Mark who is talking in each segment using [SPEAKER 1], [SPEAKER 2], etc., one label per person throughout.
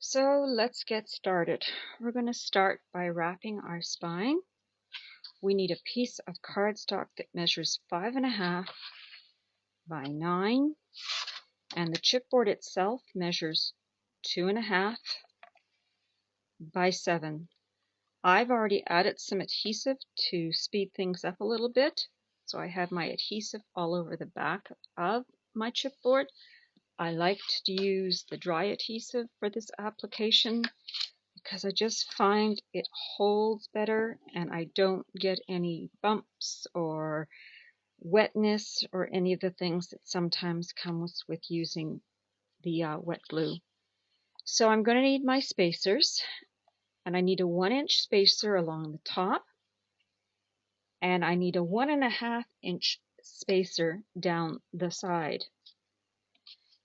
[SPEAKER 1] So let's get started. We're going to start by wrapping our spine. We need a piece of cardstock that measures 5.5 by 9, and the chipboard itself measures 2.5 by 7. I've already added some adhesive to speed things up a little bit, so I have my adhesive all over the back of my chipboard. I like to use the dry adhesive for this application because I just find it holds better and I don't get any bumps or wetness or any of the things that sometimes comes with using the wet glue. So I'm going to need my spacers, and I need a 1-inch spacer along the top, and I need a 1.5-inch spacer down the side.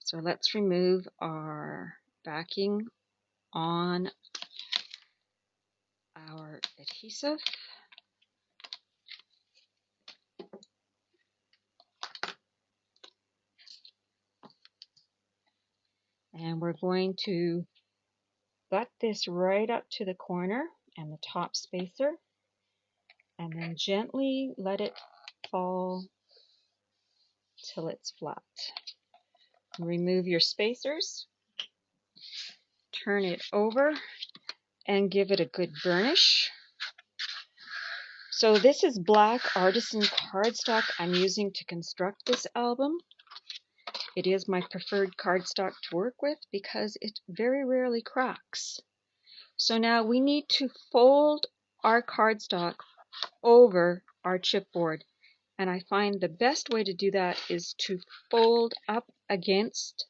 [SPEAKER 1] So let's remove our backing on our adhesive. And we're going to butt this right up to the corner and the top spacer, and then gently let it fall till it's flat. Remove your spacers, turn it over, and give it a good burnish. So this is black artisan cardstock I'm using to construct this album. It is my preferred cardstock to work with because it very rarely cracks. So now we need to fold our cardstock over our chipboard, and I find the best way to do that is to fold up against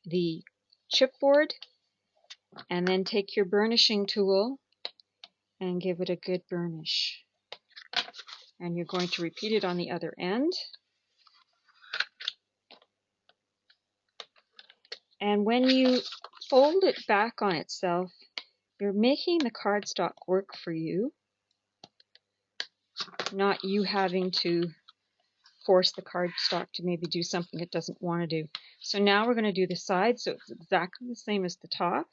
[SPEAKER 1] the chipboard and then take your burnishing tool and give it a good burnish. And you're going to repeat it on the other end. And when you fold it back on itself, you're making the cardstock work for you, not you having to force the cardstock to maybe do something it doesn't want to do. So now we're going to do the side, so it's exactly the same as the top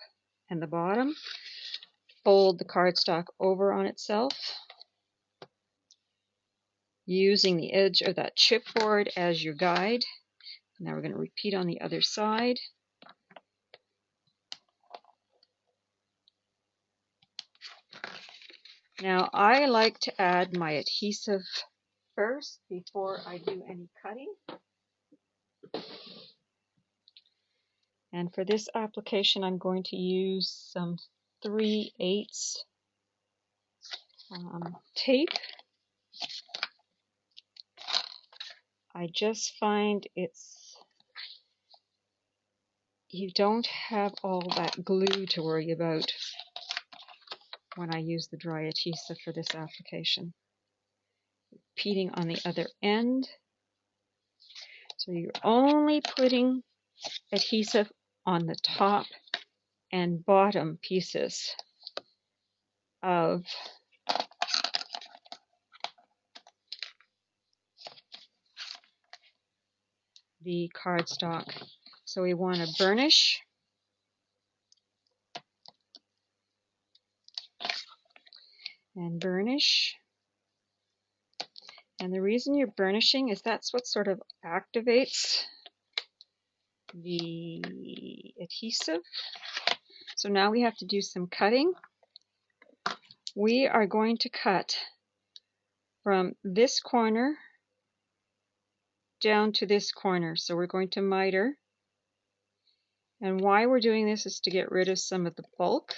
[SPEAKER 1] and the bottom. Fold the cardstock over on itself, using the edge of that chipboard as your guide. Now we're going to repeat on the other side. Now I like to add my adhesive first before I do any cutting. And for this application I'm going to use some 3/8 tape. I just find you don't have all that glue to worry about when I use the dry adhesive for this application. Repeating on the other end. So you're only putting adhesive on the top and bottom pieces of the cardstock. So we want to burnish and burnish. And the reason you're burnishing is that's what sort of activates the adhesive. So now we have to do some cutting. We are going to cut from this corner down to this corner. So we're going to miter. And why we're doing this is to get rid of some of the bulk.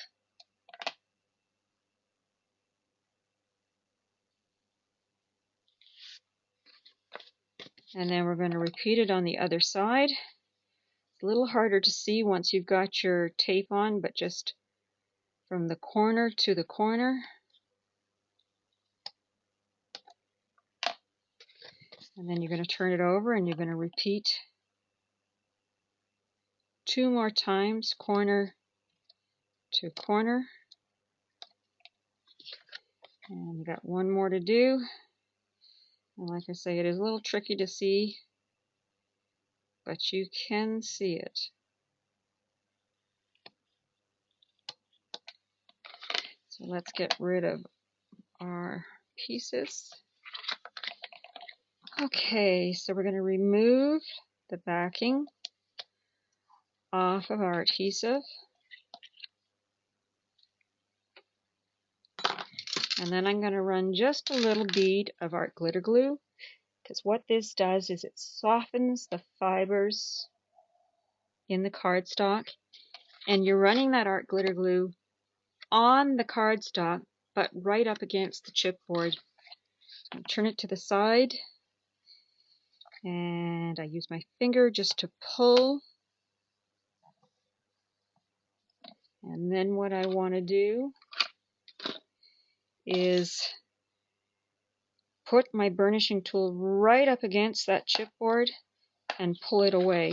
[SPEAKER 1] And then we're going to repeat it on the other side. It's a little harder to see once you've got your tape on, but just from the corner to the corner. And then you're going to turn it over and you're going to repeat 2 more times, corner to corner. And you got 1 more to do. And like I say, it is a little tricky to see, but you can see it. So let's get rid of our pieces. Okay, so we're going to remove the backing off of our adhesive. And then I'm going to run just a little bead of art glitter glue, because what this does is it softens the fibers in the cardstock, and you're running that art glitter glue on the cardstock but right up against the chipboard. Turn it to the side, and I use my finger just to pull. And then what I want to do is put my burnishing tool right up against that chipboard and pull it away.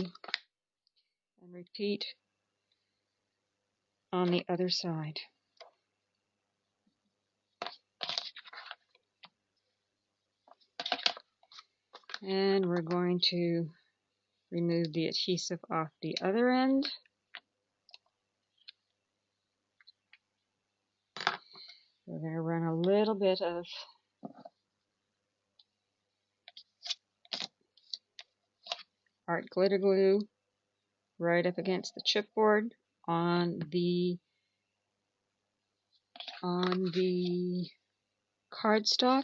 [SPEAKER 1] And repeat on the other side. And we're going to remove the adhesive off the other end. We're going to run a little bit of art glitter glue right up against the chipboard on the cardstock.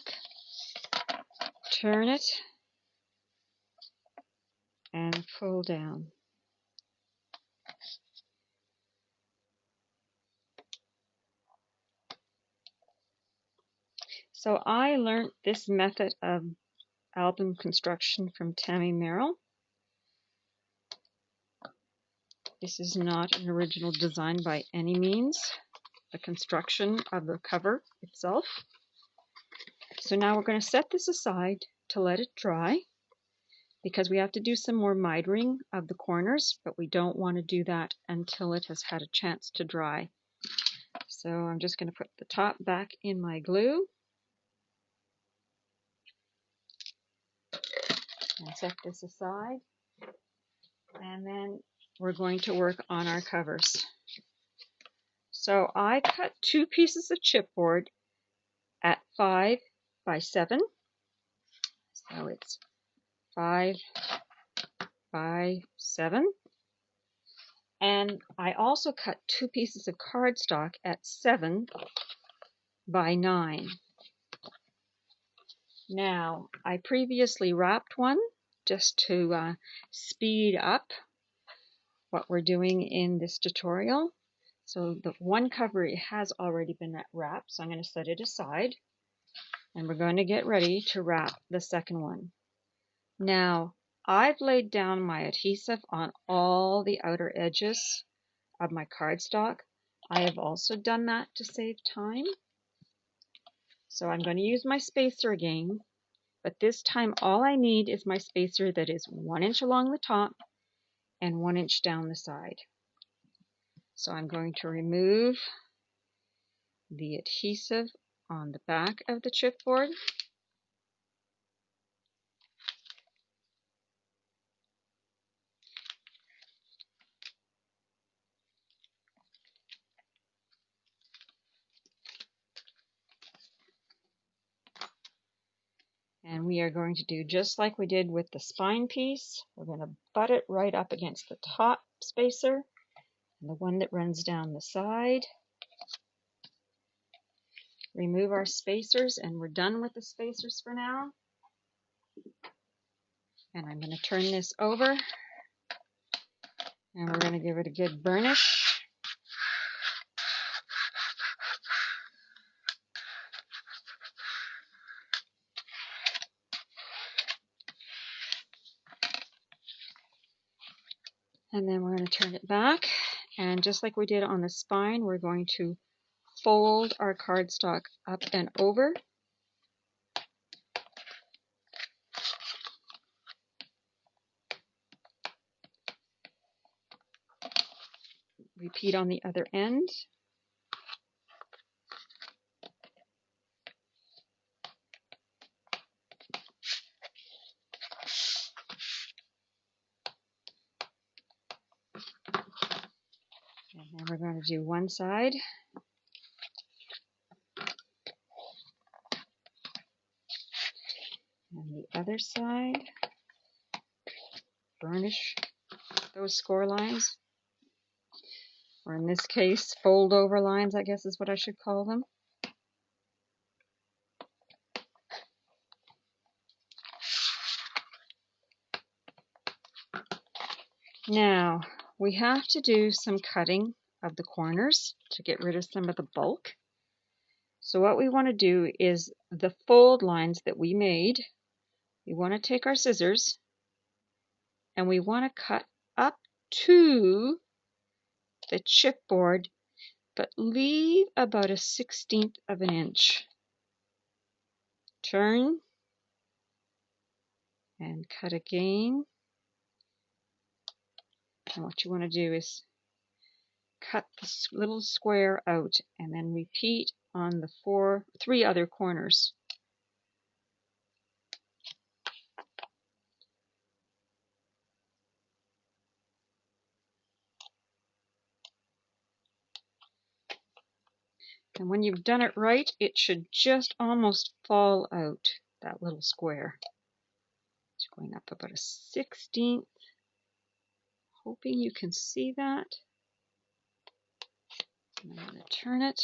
[SPEAKER 1] Turn it and pull down. So I learned this method of album construction from Tammy Merrill. This is not an original design by any means, the construction of the cover itself. So now we're going to set this aside to let it dry, because we have to do some more mitering of the corners, but we don't want to do that until it has had a chance to dry. So I'm just going to put the top back in my glue and set this aside, and then we're going to work on our covers. So I cut 2 pieces of chipboard at 5 by 7, so it's 5 by 7, and I also cut 2 pieces of cardstock at 7 by 9. Now, I previously wrapped one just to speed up what we're doing in this tutorial. So the one cover has already been wrapped, so I'm going to set it aside, and we're going to get ready to wrap the second one. Now, I've laid down my adhesive on all the outer edges of my cardstock. I have also done that to save time. So I'm going to use my spacer again, but this time all I need is my spacer that is 1 inch along the top and 1 inch down the side. So I'm going to remove the adhesive on the back of the chipboard. And we are going to do just like we did with the spine piece. We're going to butt it right up against the top spacer and the one that runs down the side. Remove our spacers, and we're done with the spacers for now. And I'm going to turn this over, and we're going to give it a good burnish. And then we're going to turn it back, and just like we did on the spine, we're going to fold our cardstock up and over. Repeat on the other end. And then we're going to do one side. And the other side, burnish those score lines, or in this case, fold over lines, I guess is what I should call them. Now, we have to do some cutting of the corners to get rid of some of the bulk. So what we want to do is the fold lines that we made, we want to take our scissors and we want to cut up to the chipboard, but leave about a 1/16 of an inch. Turn and cut again. And what you want to do is cut this little square out and then repeat on the 3 other corners. And when you've done it right, it should just almost fall out, that little square. It's going up about a 1/16. Hoping you can see that. And I'm going to turn it.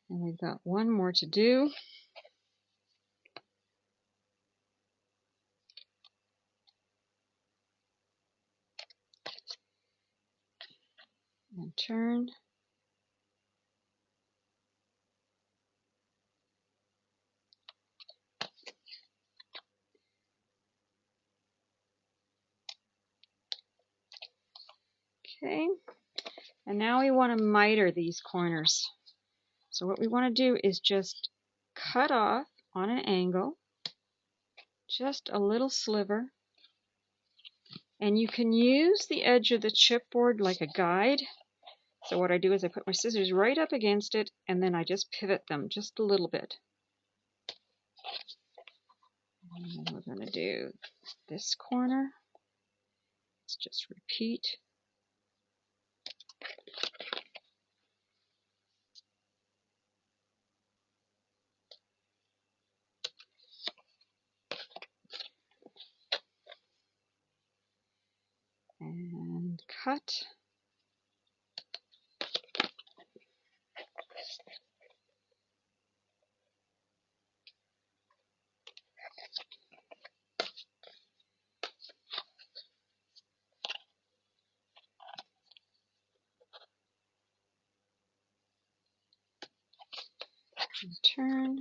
[SPEAKER 1] And we've got one more to do. And turn. Okay. And now we want to miter these corners. So what we want to do is just cut off on an angle, just a little sliver. And you can use the edge of the chipboard like a guide. So what I do is I put my scissors right up against it and then I just pivot them just a little bit. And then we're going to do this corner. Let's just repeat. And cut. And turn.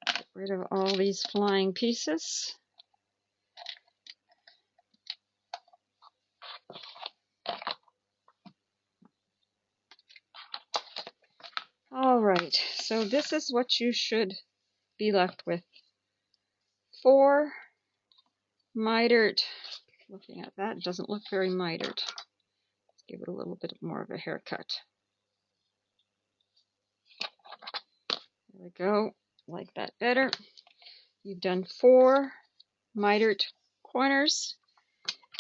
[SPEAKER 1] Get rid of all these flying pieces. All right, so this is what you should be left with. 4 mitered. Looking at that, it doesn't look very mitered. Let's give it a little bit more of a haircut. There we go, like that better. You've done 4 mitered corners.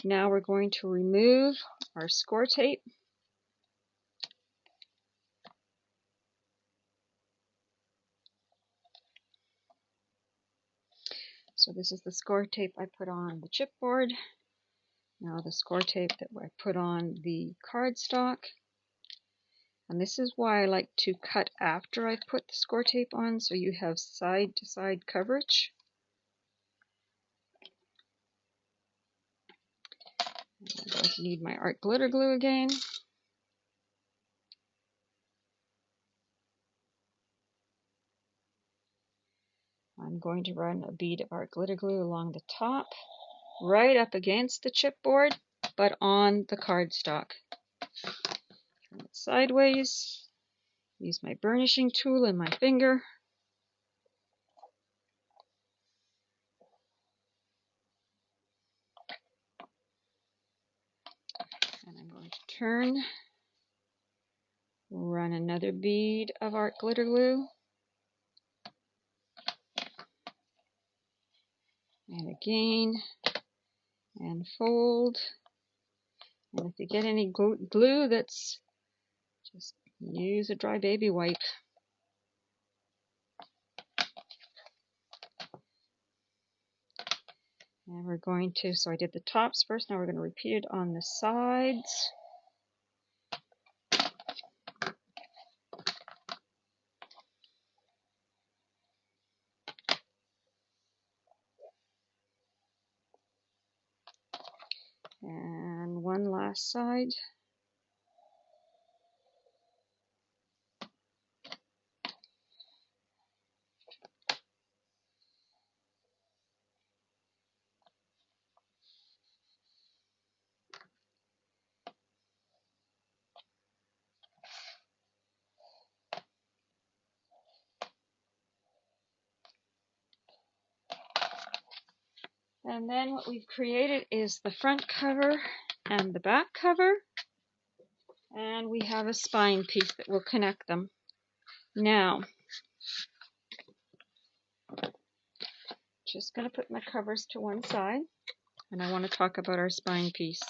[SPEAKER 1] Now we're going to remove our score tape. So this is the score tape I put on the chipboard. Now the score tape that I put on the cardstock. And this is why I like to cut after I put the score tape on, so you have side-to-side coverage. I'm going to need my art glitter glue again. I'm going to run a bead of art glitter glue along the top, right up against the chipboard, but on the cardstock. Turn it sideways. Use my burnishing tool and my finger. And I'm going to turn, run another bead of art glitter glue. And again, and fold. And if you get any glue that's, just use a dry baby wipe. And we're going to, so I did the tops first, now we're going to repeat it on the sides. And one last side. And then what we've created is the front cover and the back cover. And we have a spine piece that will connect them. Now, just going to put my covers to one side. And I want to talk about our spine piece.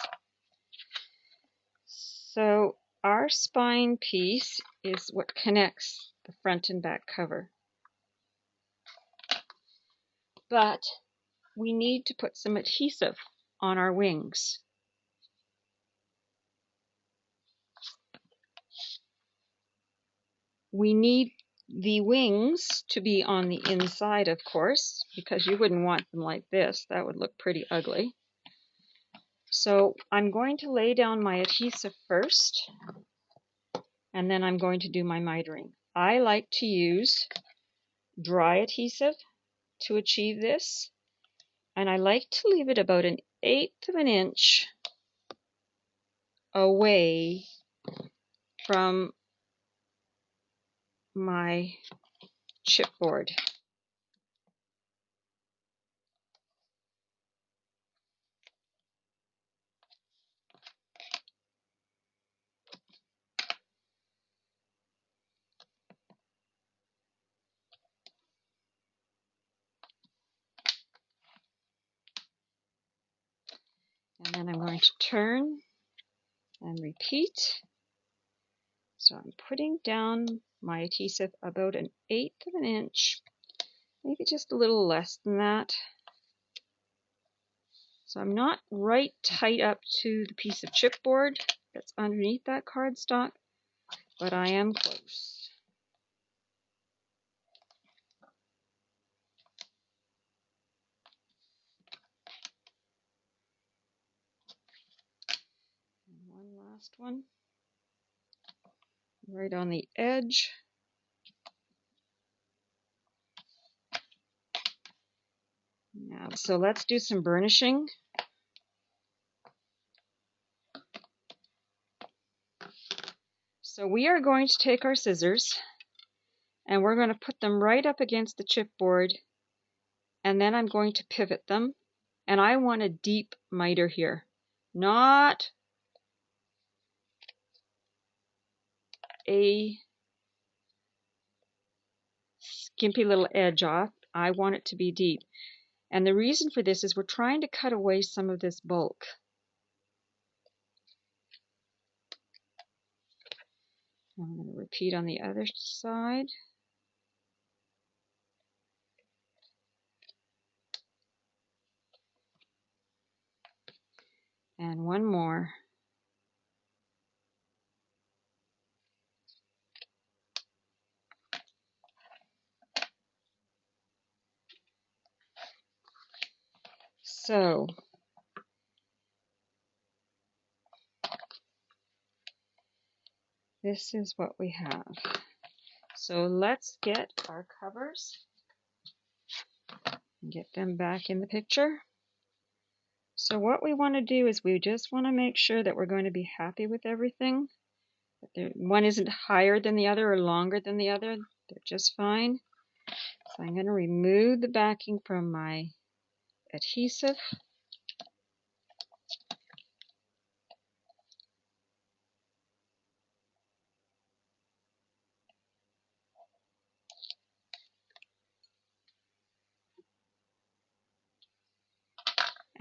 [SPEAKER 1] So our spine piece is what connects the front and back cover. But we need to put some adhesive on our wings. We need the wings to be on the inside, of course, because you wouldn't want them like this. That would look pretty ugly. So I'm going to lay down my adhesive first, and then I'm going to do my mitering. I like to use dry adhesive to achieve this, and I like to leave it about 1/8 of an inch away from my chipboard. And then I'm going to turn and repeat. So I'm putting down my adhesive about 1/8 of an inch, maybe just a little less than that. So I'm not right tight up to the piece of chipboard that's underneath that cardstock, but I am close. And one last one, right on the edge. Now, so let's do some burnishing. So we are going to take our scissors and we're going to put them right up against the chipboard, and then I'm going to pivot them. And I want a deep miter here, not a skimpy little edge off. I want it to be deep. And the reason for this is we're trying to cut away some of this bulk. I'm going to repeat on the other side. And one more. So this is what we have. So let's get our covers and get them back in the picture. So what we want to do is we just want to make sure that we're going to be happy with everything. That one isn't higher than the other or longer than the other. They're just fine. So I'm going to remove the backing from my adhesive.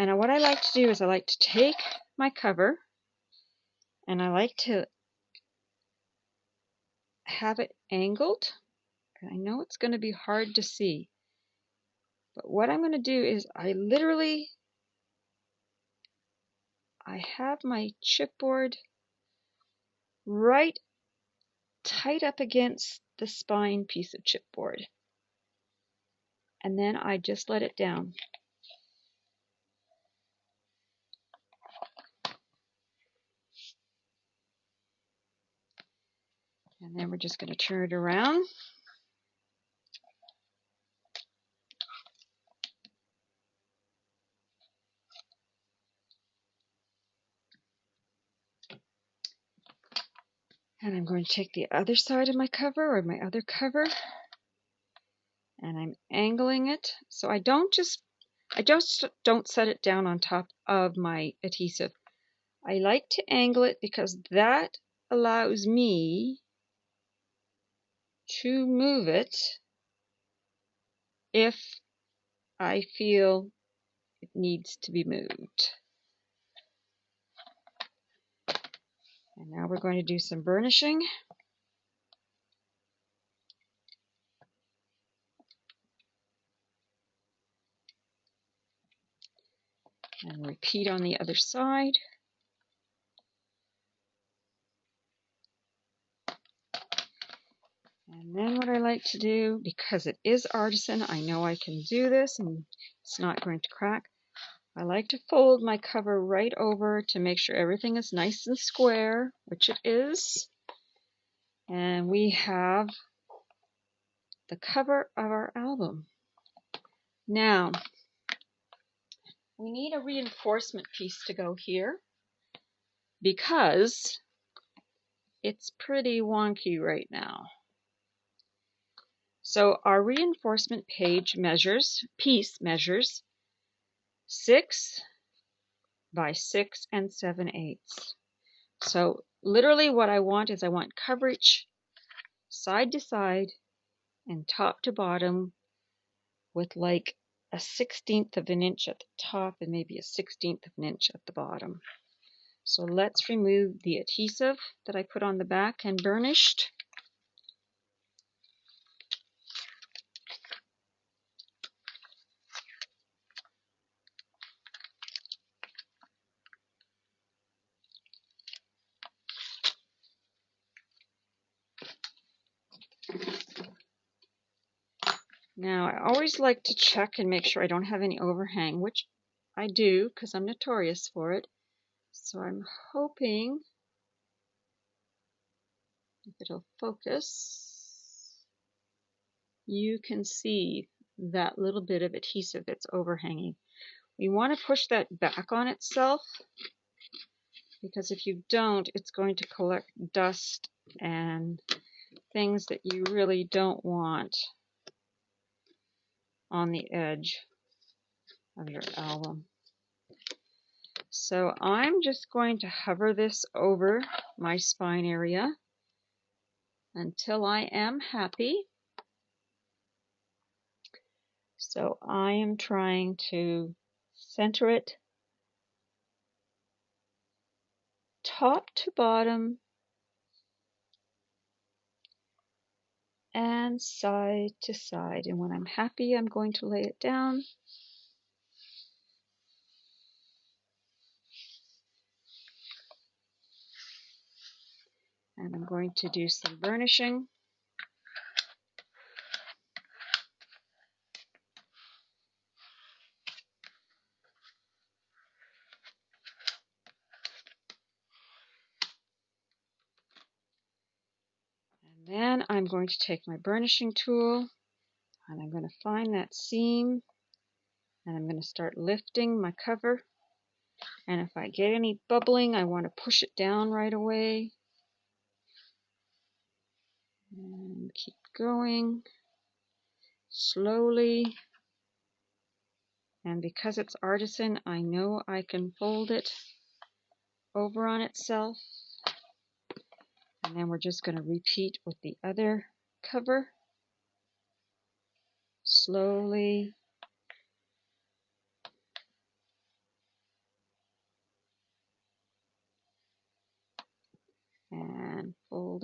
[SPEAKER 1] And what I like to do is I like to take my cover and I like to have it angled. And I know it's going to be hard to see, but what I'm going to do is I have my chipboard right tight up against the spine piece of chipboard, and then I just let it down. And then we're just going to turn it around. And I'm going to take the other side of my cover, or my other cover, and I'm angling it. So I just don't set it down on top of my adhesive. I like to angle it because that allows me to move it if I feel it needs to be moved. And now we're going to do some burnishing. And repeat on the other side. And then what I like to do, because it is artisan, I know I can do this and it's not going to crack. I like to fold my cover right over to make sure everything is nice and square, which it is. And we have the cover of our album. Now, we need a reinforcement piece to go here because it's pretty wonky right now. So our reinforcement piece measures 6 by 6 7/8. So literally what I want is I want coverage side to side and top to bottom with like a 1/16 of an inch at the top and maybe a 1/16 of an inch at the bottom. So let's remove the adhesive that I put on the back and burnished. Now I always like to check and make sure I don't have any overhang, which I do because I'm notorious for it. So I'm hoping if it'll focus, you can see that little bit of adhesive that's overhanging. We want to push that back on itself because if you don't, it's going to collect dust and things that you really don't want on the edge of your album. So I'm just going to hover this over my spine area until I am happy. So I am trying to center it top to bottom and side to side. And when I'm happy, I'm going to lay it down. And I'm going to do some burnishing. And then I'm going to take my burnishing tool and I'm going to find that seam and I'm going to start lifting my cover. And if I get any bubbling, I want to push it down right away. And keep going slowly. And because it's artisan, I know I can fold it over on itself. And then we're just going to repeat with the other cover. Slowly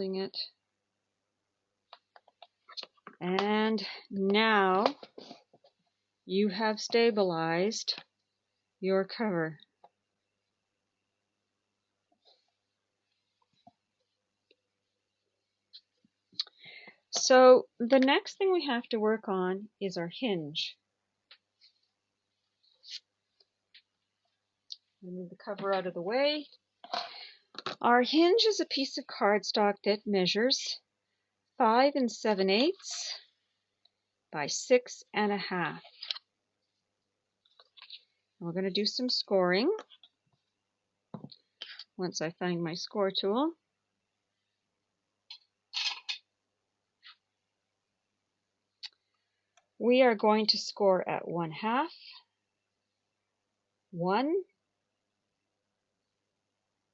[SPEAKER 1] folding it. And now you have stabilized your cover. So the next thing we have to work on is our hinge. Move the cover out of the way. Our hinge is a piece of cardstock that measures 5 7/8 by 6 1/2. We're going to do some scoring once I find my score tool. We are going to score at 1/2, 1,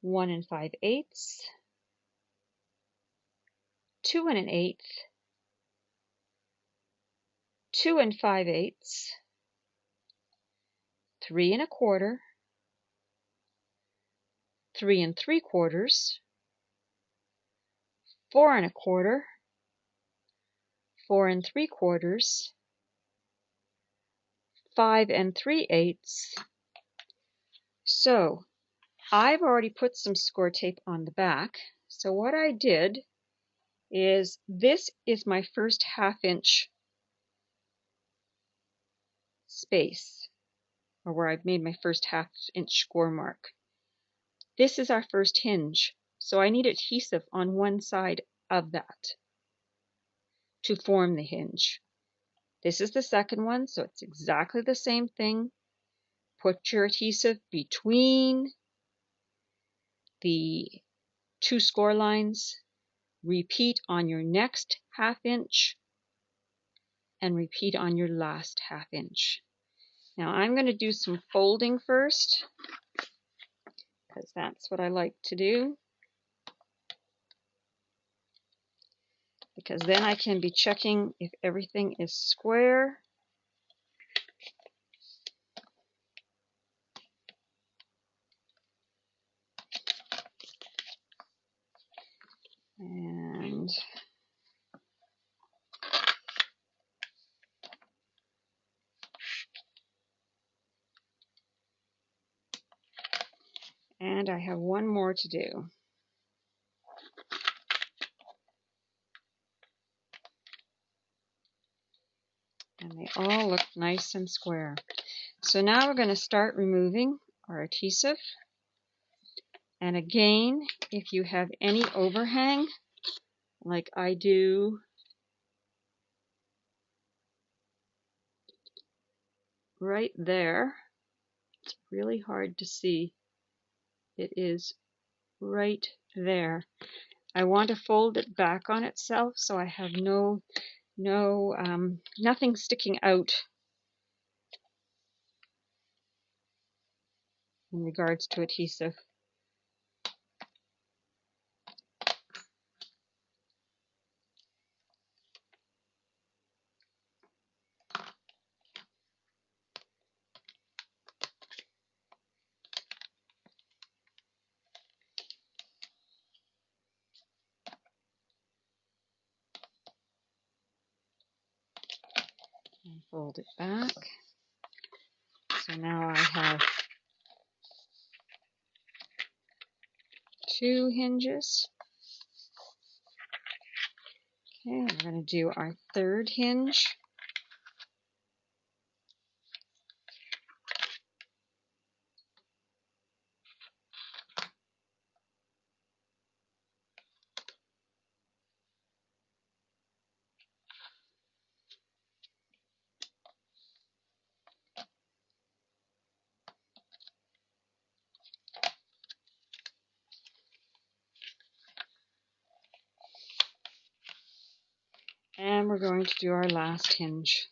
[SPEAKER 1] 1 5/8, 2 1/8, 2 5/8, 3 1/4, 3 3/4, 4 1/4, 4 3/4, 5 3/8. So I've already put some score tape on the back. So what I did is, this is my first 1/2 inch space, or where I've made my first 1/2 inch score mark. This is our first hinge, so I need adhesive on one side of that to form the hinge. This is the second one, so it's exactly the same thing. Put your adhesive between the 2 score lines, repeat on your next 1/2 inch, and repeat on your last 1/2 inch. Now I'm going to do some folding first, because that's what I like to do, because then I can be checking if everything is square. And I have one more to do. And they all look nice and square. So now we're going to start removing our adhesive. And again, if you have any overhang, like I do right there, it's really hard to see. It is right there. I want to fold it back on itself so I have nothing sticking out in regards to adhesive. And fold it back. So now I have 2 hinges. Okay, we're going to do our third hinge. And we're going to do our last hinge.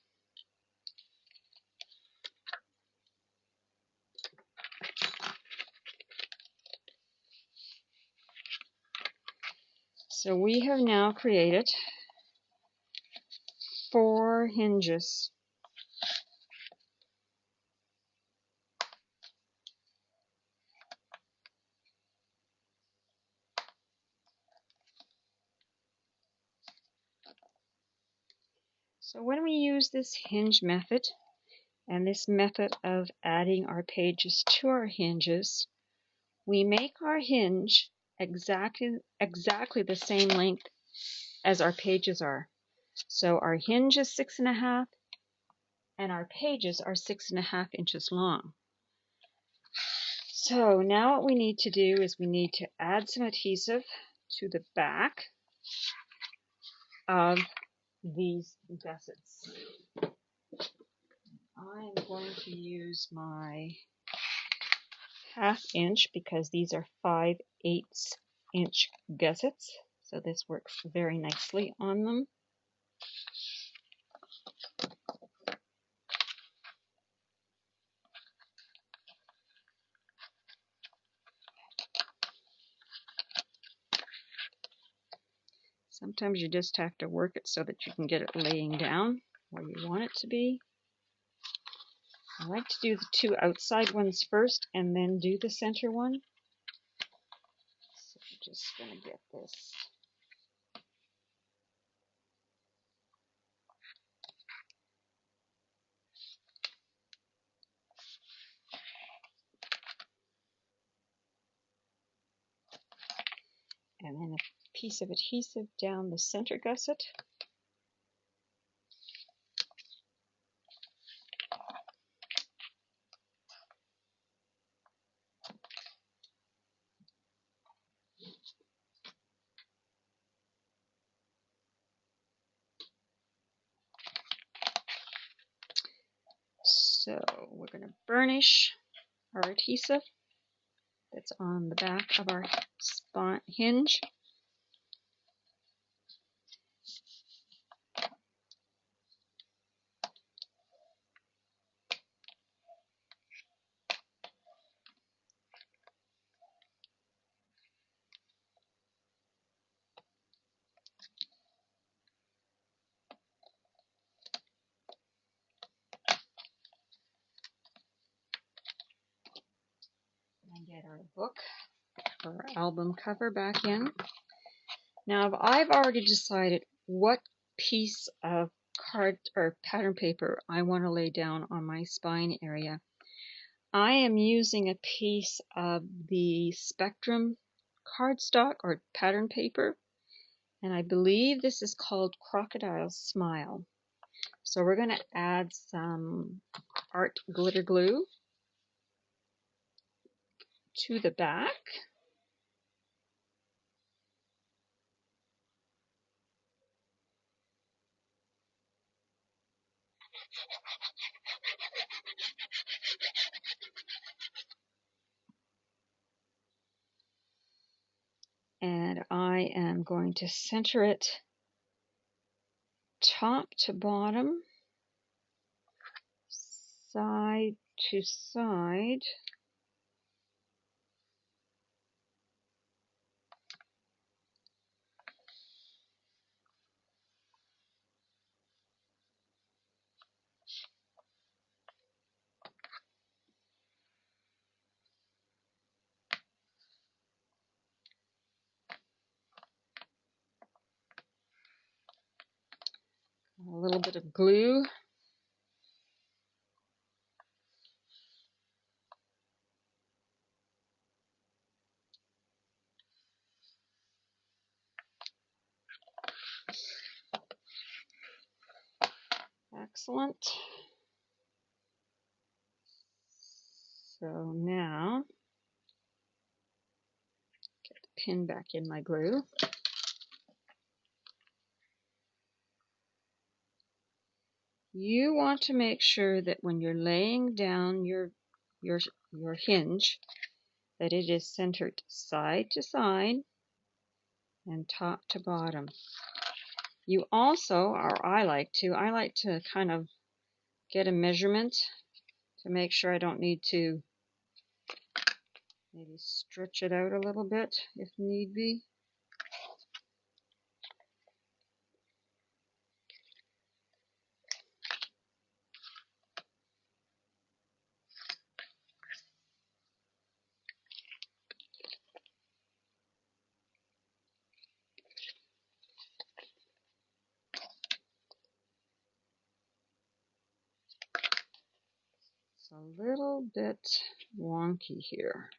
[SPEAKER 1] So we have now created 4 hinges. So when we use this hinge method and this method of adding our pages to our hinges, we make our hinge exactly the same length as our pages are. So our hinge is 6.5 and our pages are 6.5 inches long. So now what we need to do is we need to add some adhesive to the back of these gussets. I am going to use my 1/2 inch because these are 5/8 inch gussets. So this works very nicely on them. Sometimes you just have to work it so that you can get it laying down where you want it to be. I like to do the 2 outside ones first and then do the center one. So I'm just going to get this. And then a piece of adhesive down the center gusset. So we're going to burnish our adhesive that's on the back of our hinge. And get our book or our album cover back in. Now I've already decided what piece of card or pattern paper I want to lay down on my spine area. I am using a piece of the Spectrum cardstock or pattern paper, and I believe this is called Crocodile Smile. So we're going to add some art glitter glue to the back. And I am going to center it top to bottom, side to side. A little bit of glue. Excellent. So now, get the pin back in my glue. You want to make sure that when you're laying down your hinge, that it is centered side to side and top to bottom. You also, or I like to kind of get a measurement to make sure I don't need to maybe stretch it out a little bit if need be. It's a little bit wonky here.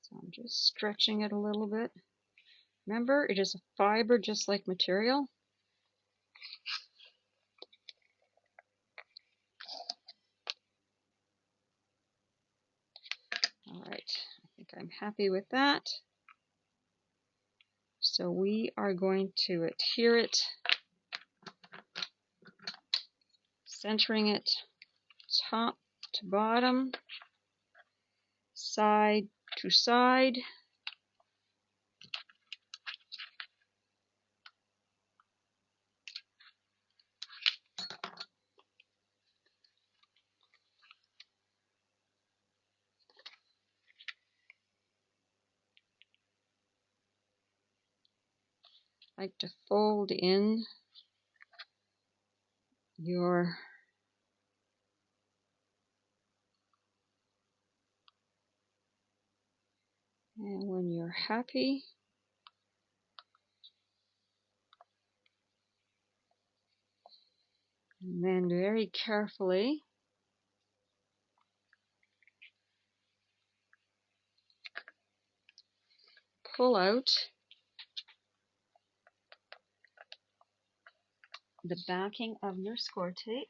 [SPEAKER 1] So I'm just stretching it a little bit. Remember, it is a fiber just like material. All right, I think I'm happy with that. So we are going to adhere it, centering it top to bottom, side to side. Like to fold in your and when you're happy, and then very carefully pull out the backing of your score tape.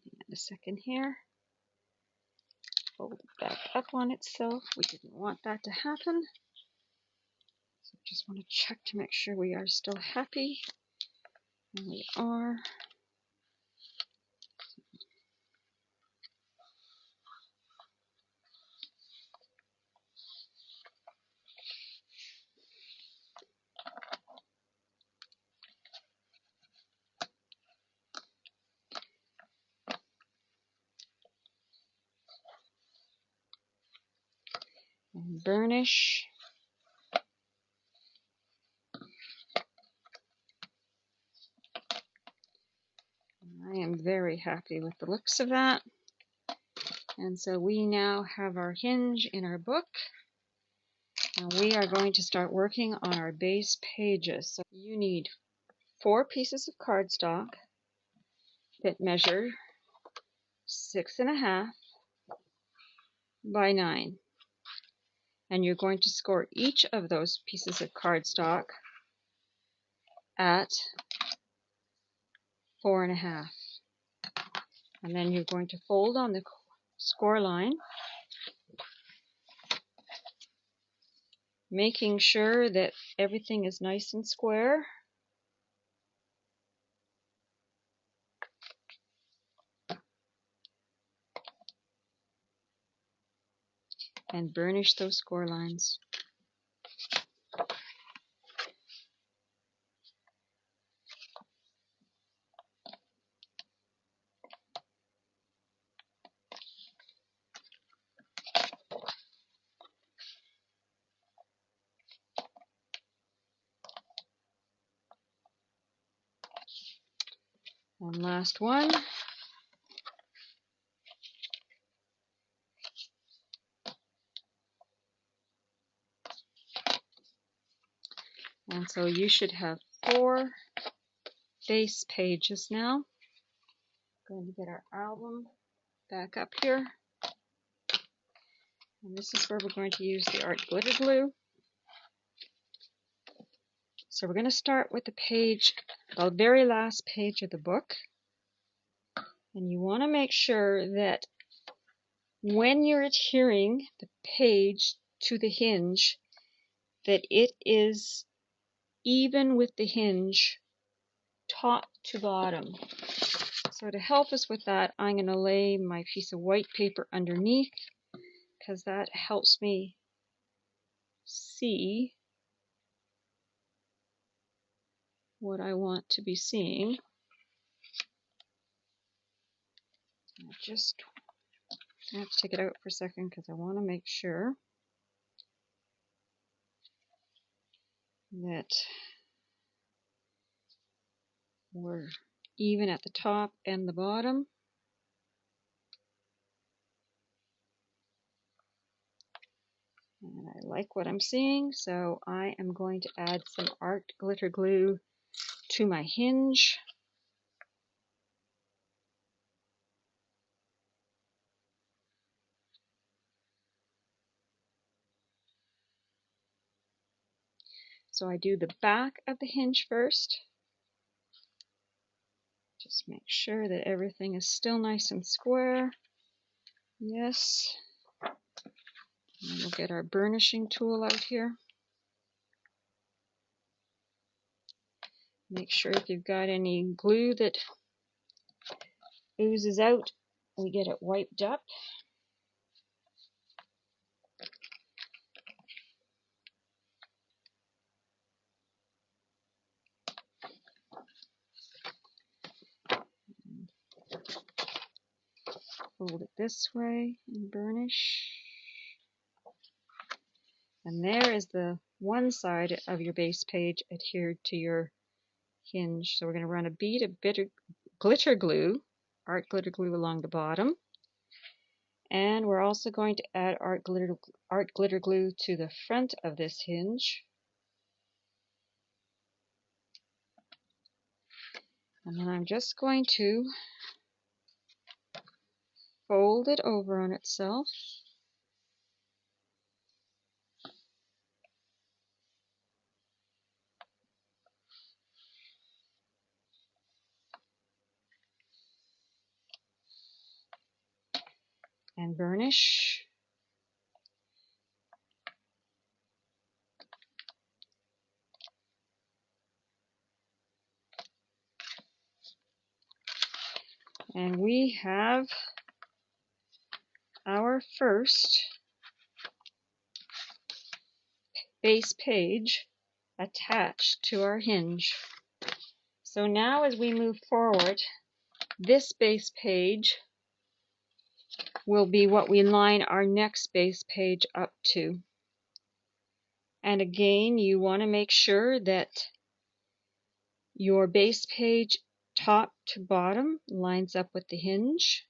[SPEAKER 1] And a second here. Fold it back up on itself. We didn't want that to happen. So just want to check to make sure we are still happy. And we are. And burnish. I am very happy with the looks of that. And so we now have our hinge in our book. And we are going to start working on our base pages. So you need 4 pieces of cardstock that measure 6.5 by 9. And you're going to score each of those pieces of cardstock at 4.5. And then you're going to fold on the score line, making sure that everything is nice and square. And burnish those score lines. And last one. And so you should have 4 base pages now. Going to get our album back up here. And this is where we're going to use the art glitter glue. So we're going to start with the page, the very last page of the book. And you want to make sure that when you're adhering the page to the hinge, that it is even with the hinge top to bottom. So to help us with that, I'm going to lay my piece of white paper underneath, because that helps me see what I want to be seeing. I have to take it out for a second because I want to make sure that we're even at the top and the bottom. And I like what I'm seeing, so I am going to add some art glitter glue to my hinge. So I do the back of the hinge first. Just make sure that everything is still nice and square. Yes. And we'll get our burnishing tool out here. Make sure if you've got any glue that oozes out, we get it wiped up. Fold it this way and burnish. And there is the one side of your base page adhered to your hinge. So we're going to run a bead of glitter glue, art glitter glue along the bottom. And we're also going to add art glitter glue to the front of this hinge. And then I'm just going to fold it over on itself. And burnish. And we have our first base page attached to our hinge. So now as we move forward, this base page will be what we line our next base page up to. And again, you want to make sure that your base page top to bottom lines up with the hinge.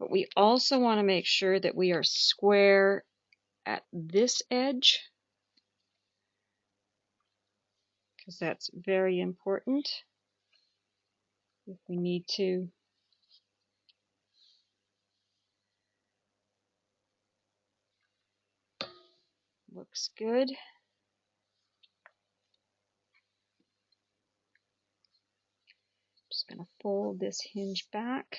[SPEAKER 1] But we also want to make sure that we are square at this edge, because that's very important if we need to. Looks good. Just going to fold this hinge back,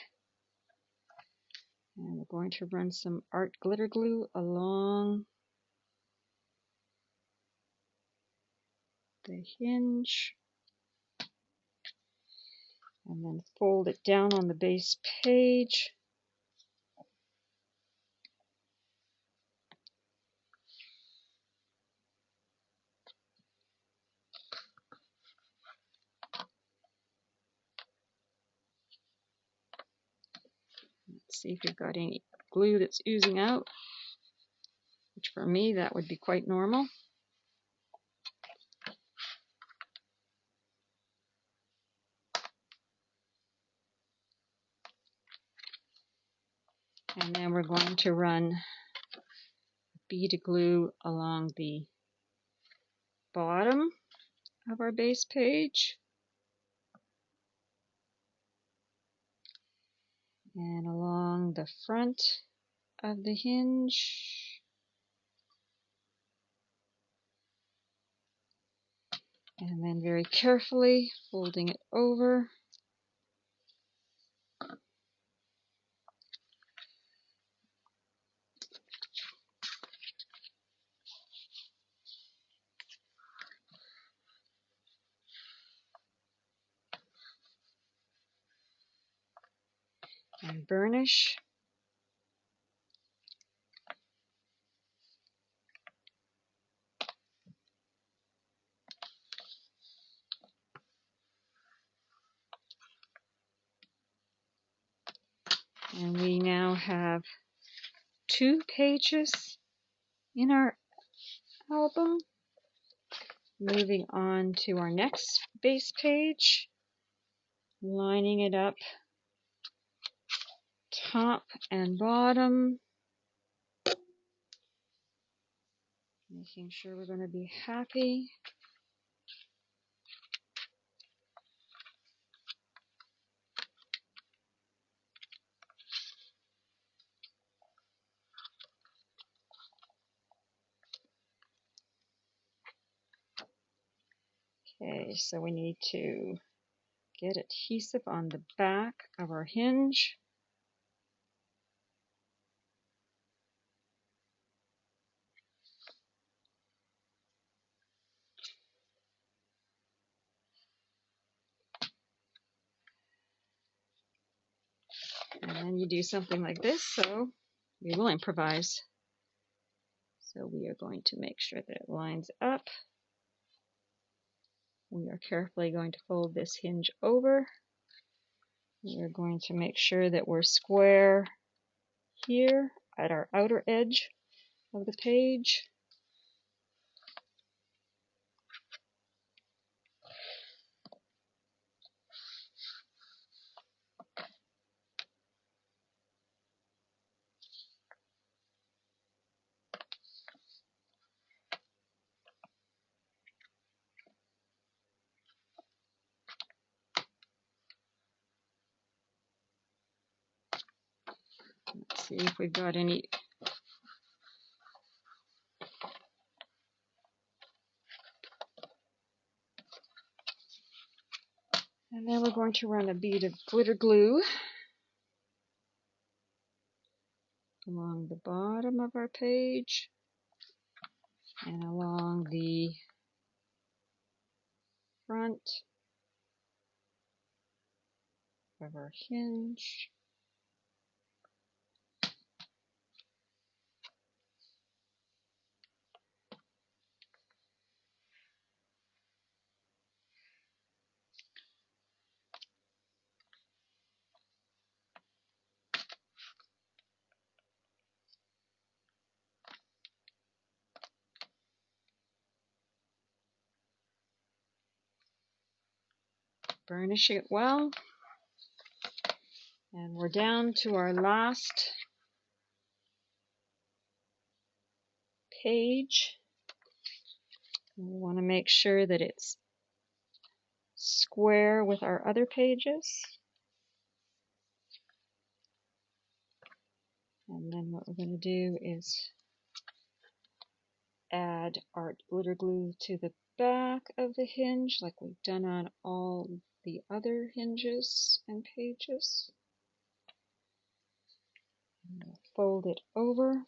[SPEAKER 1] and we're going to run some art glitter glue along the hinge, and then fold it down on the base page. Let's see if you've got any glue that's oozing out, which for me that would be quite normal. And then we're going to run a bead of glue along the bottom of our base page and along the front of the hinge. And then very carefully folding it over. And burnish. And we now have 2 pages in our album. Moving on to our next base page, lining it up top and bottom. Making sure we're going to be happy. Okay, so we need to get adhesive on the back of our hinge. And then you do something like this, so we will improvise. So we are going to make sure that it lines up. We are carefully going to fold this hinge over. We are going to make sure that we're square here at our outer edge of the page. Let's see if we've got any. And then we're going to run a bead of glitter glue along the bottom of our page and along the front of our hinge. Burnish it well. And we're down to our last page. We want to make sure that it's square with our other pages. And then what we're going to do is add our glitter glue to the back of the hinge like we've done on all the other hinges and pages. And we'll fold it over.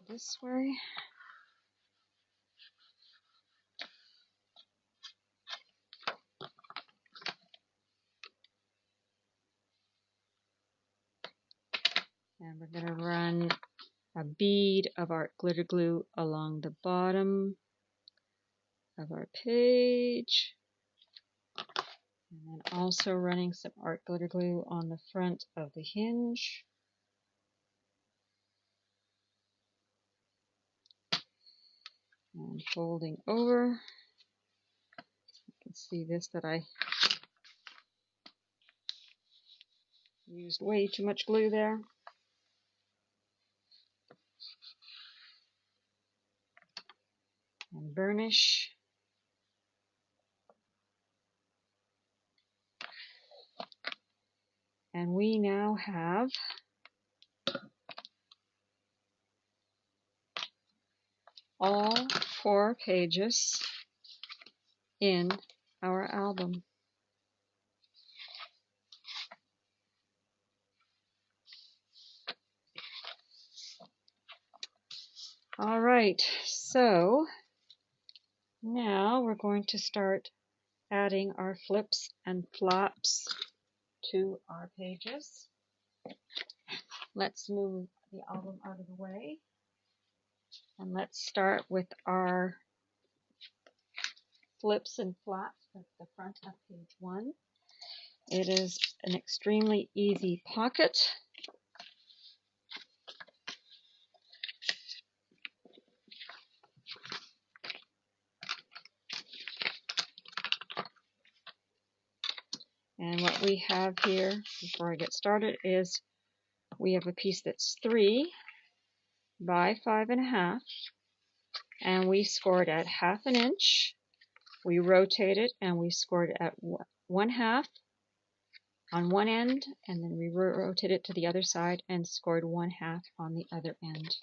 [SPEAKER 1] This way. And we're going to run a bead of our glitter glue along the bottom of our page. And then also running some art glitter glue on the front of the hinge. And folding over. You can see this that I used way too much glue there. And burnish. And we now have all 4 pages in our album. All right, so now we're going to start adding our flips and flaps to our pages. Let's move the album out of the way. And let's start with our flips and flaps at the front of page 1. It is an extremely easy pocket. And what we have here, before I get started, is we have a piece that's 3 by 5.5, and we scored at 1/2 inch. We rotate it and we scored at 1/2 on one end, and then we rotate it to the other side and scored 1/2 on the other end.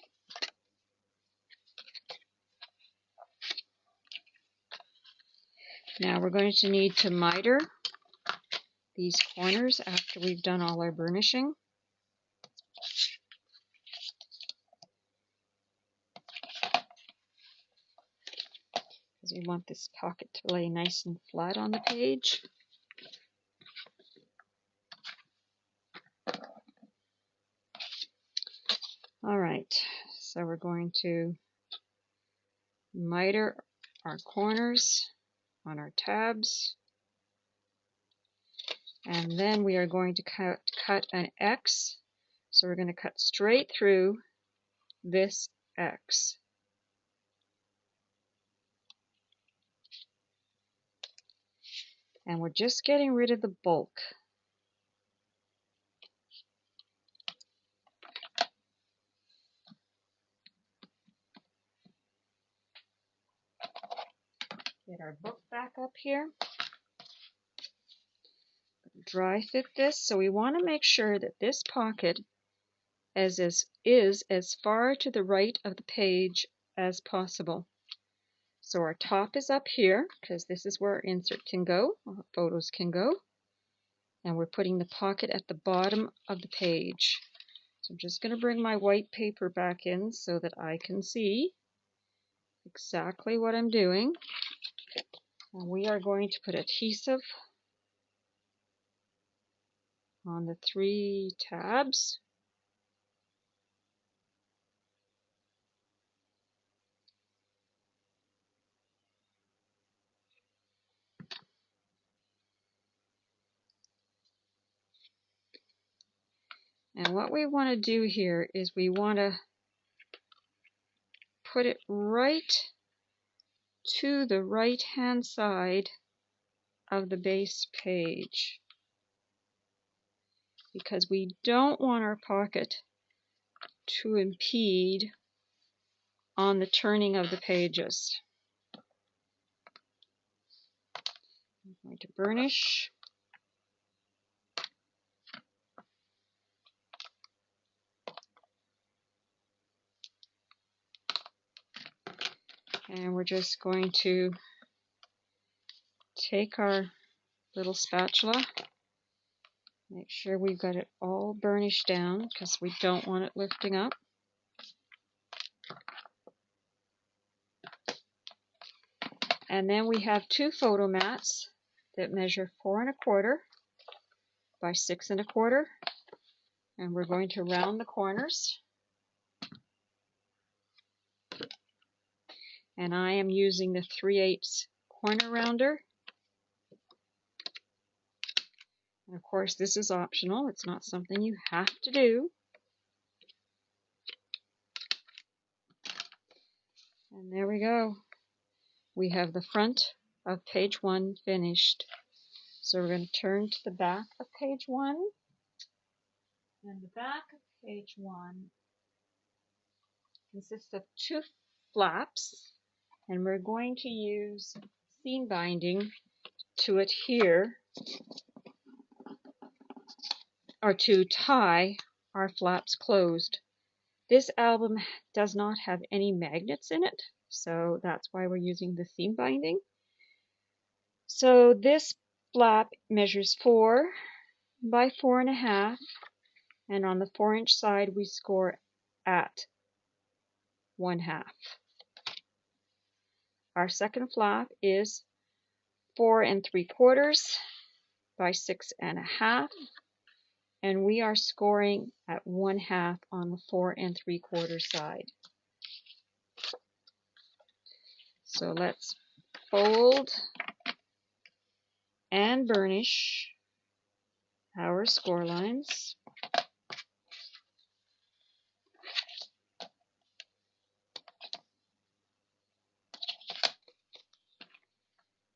[SPEAKER 1] Now we're going to need to miter these corners after we've done all our burnishing. Because we want this pocket to lay nice and flat on the page. Alright, so we're going to miter our corners on our tabs, and then we are going to cut an X. So we're going to cut straight through this X. And we're just getting rid of the bulk. Get our book back up here. Dry fit this. So we want to make sure that this pocket is as far to the right of the page as possible. So our top is up here, because this is where our insert can go, or photos can go. And we're putting the pocket at the bottom of the page. So I'm just going to bring my white paper back in so that I can see exactly what I'm doing. And we are going to put adhesive on the 3 tabs. And what we want to do here is we want to put it right to the right hand side of the base page, because we don't want our pocket to impede on the turning of the pages. I'm going to burnish. And we're just going to take our little spatula, make sure we've got it all burnished down, because we don't want it lifting up. And then we have 2 photo mats that measure 4 1/4 by 6 1/4, and we're going to round the corners. And I am using the 3/8 corner rounder. And of course, this is optional. It's not something you have to do. And there we go. We have the front of page 1 finished. So we're going to turn to the back of page 1. And the back of page 1 consists of 2 flaps. And we're going to use seam binding to adhere, or to tie our flaps closed. This album does not have any magnets in it, so that's why we're using the seam binding. So this flap measures 4 by 4 1/2, and on the 4-inch side we score at 1/2. Our second flap is 4 3/4 by 6 1/2, and we are scoring at 1/2 on the 4 3/4 side. So let's fold and burnish our score lines.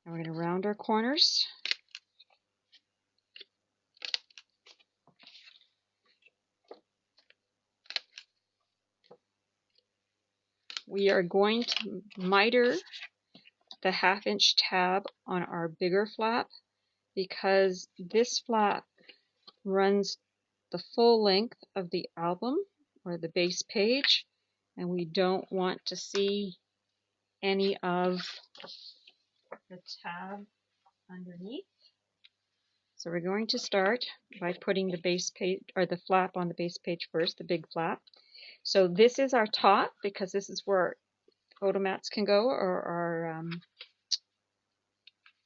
[SPEAKER 1] And we're going to round our corners. we are going to miter the 1/2 inch tab on our bigger flap because this flap runs the full length of the album or the base page, and we don't want to see any of the tab underneath. So we're going to start by putting the base page or the flap on the base page first, the big flap. So this is our top because this is where photo mats can go, or our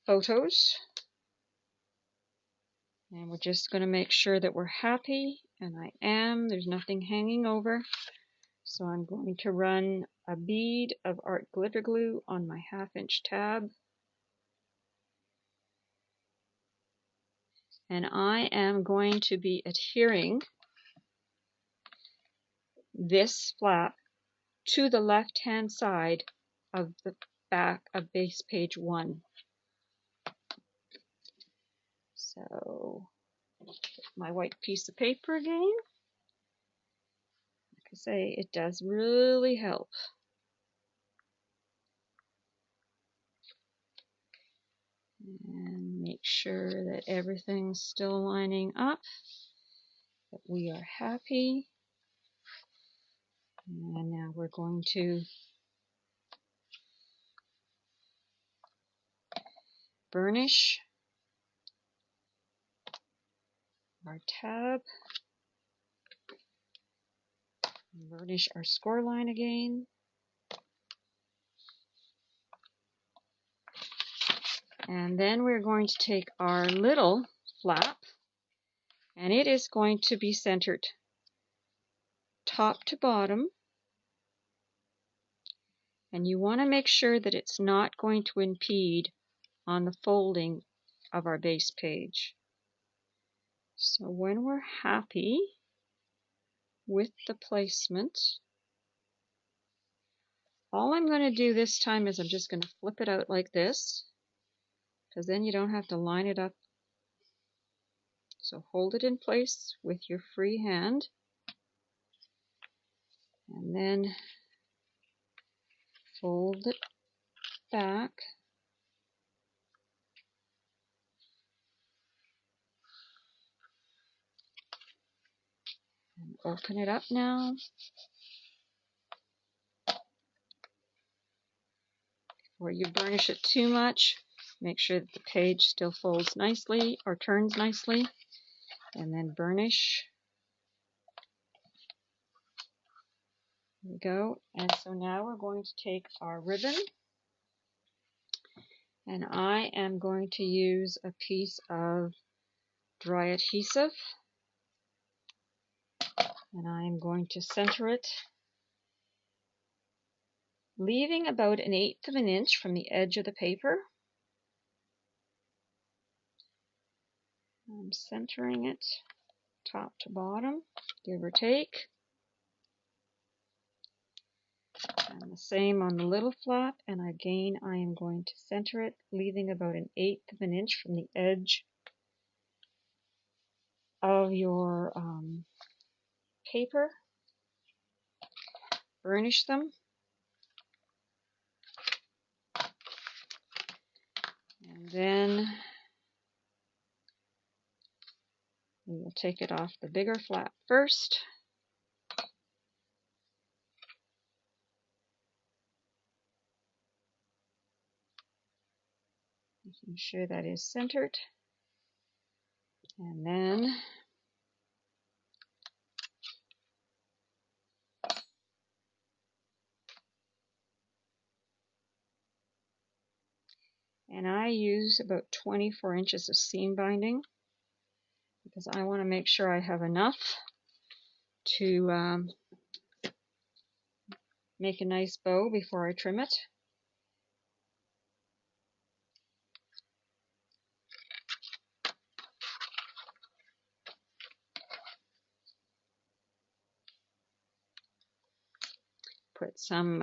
[SPEAKER 1] photos. And we're just going to make sure that we're happy, and I am. There's nothing hanging over. So I'm going to run a bead of art glitter glue on my 1/2 inch tab. And I am going to be adhering this flap to the left-hand side of the back of base page 1. So, my white piece of paper again. Like I say, it does really help. And make sure that everything's still lining up, that we are happy. And now we're going to burnish our tab, burnish our score line again. And then we're going to take our little flap, and it is going to be centered top to bottom. And you want to make sure that it's not going to impede on the folding of our base page. So when we're happy with the placement, all I'm going to do this time is I'm just going to flip it out like this, because then you don't have to line it up. So hold it in place with your free hand, and then fold it back. And open it up now. Before you burnish it too much, make sure that the page still folds nicely or turns nicely, and then burnish. There we go. And so now we're going to take our ribbon, and I am going to use a piece of dry adhesive, and I'm going to center it, leaving about 1/8 of an inch from the edge of the paper. I'm centering it top to bottom, give or take. And the same on the little flap, and again I am going to center it, leaving about 1/8 of an inch from the edge of your paper. Burnish them. And then we will take it off the bigger flap first. Making sure that is centered. And then I use about 24 inches of seam binding because I want to make sure I have enough to make a nice bow before I trim it. Put some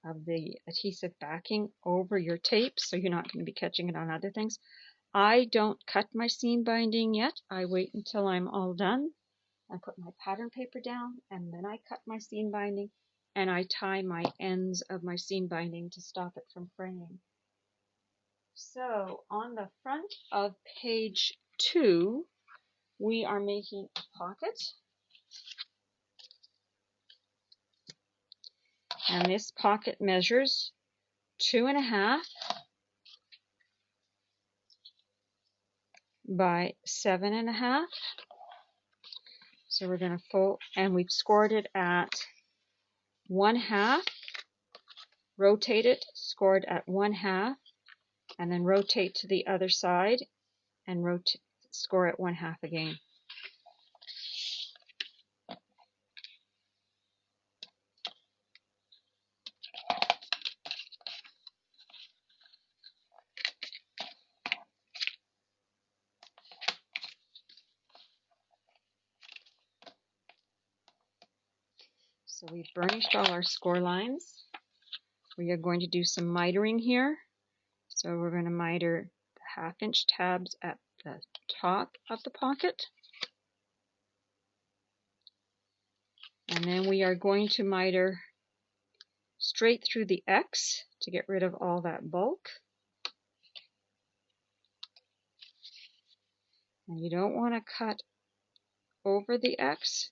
[SPEAKER 1] of the adhesive backing over your tape so you're not going to be catching it on other things. I don't cut my seam binding yet. I wait until I'm all done. I put my pattern paper down, and then I cut my seam binding, and I tie my ends of my seam binding to stop it from fraying. So on the front of page 2, we are making a pocket. And this pocket measures 2.5 by 7.5. So we're going to fold, and we've scored it at 1/2, rotate it, scored at 1/2, and then rotate to the other side and rotate, score at 1/2 again. So we've burnished all our score lines. We are going to do some mitering here. So we're going to miter the 1/2-inch tabs at the top of the pocket. And then we are going to miter straight through the X to get rid of all that bulk. And you don't want to cut over the X,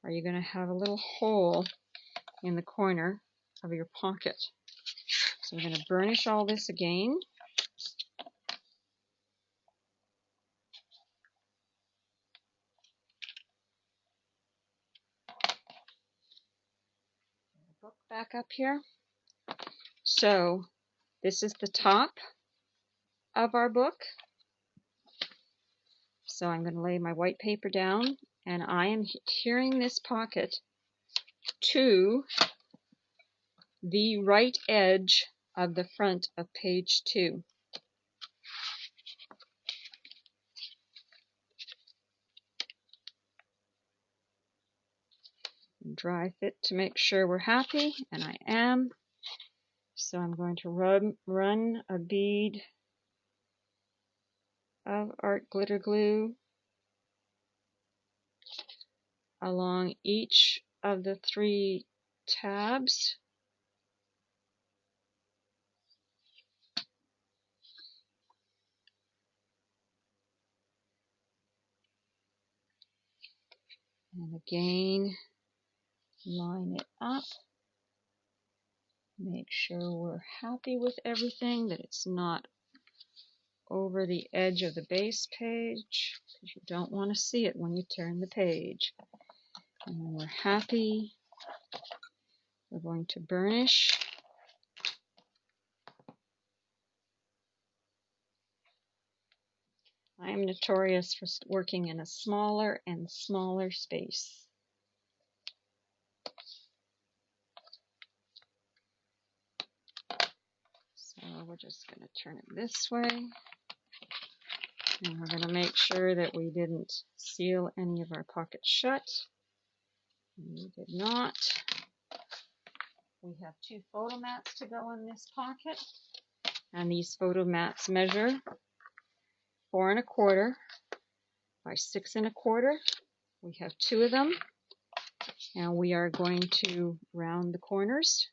[SPEAKER 1] or you're going to have a little hole in the corner of your pocket. So we're going to burnish all this again. Book back up here. So this is the top of our book. So I'm going to lay my white paper down, and I am adhering this pocket to the right edge of the front of page 2. Dry fit to make sure we're happy, and I am. So I'm going to run a bead of art glitter glue along each of the 3 tabs. And again, line it up. Make sure we're happy with everything, that it's not over the edge of the base page, because you don't want to see it when you turn the page. And when we're happy, we're going to burnish. I am notorious for working in a smaller and smaller space. So we're just going to turn it this way. And we're going to make sure that we didn't seal any of our pockets shut. We did not. We have 2 photo mats to go in this pocket. And these photo mats measure 4 1/4 by 6 1/4. We have 2 of them. And we are going to round the corners.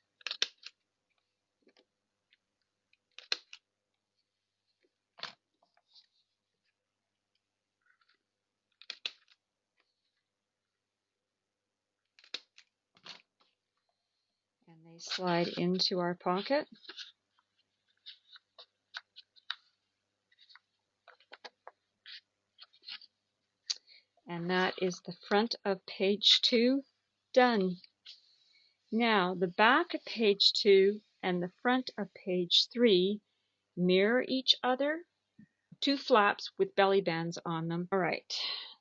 [SPEAKER 1] And they slide into our pocket. And that is the front of page 2 done. Now the back of page 2 and the front of page 3 mirror each other. 2 flaps with belly bands on them. Alright,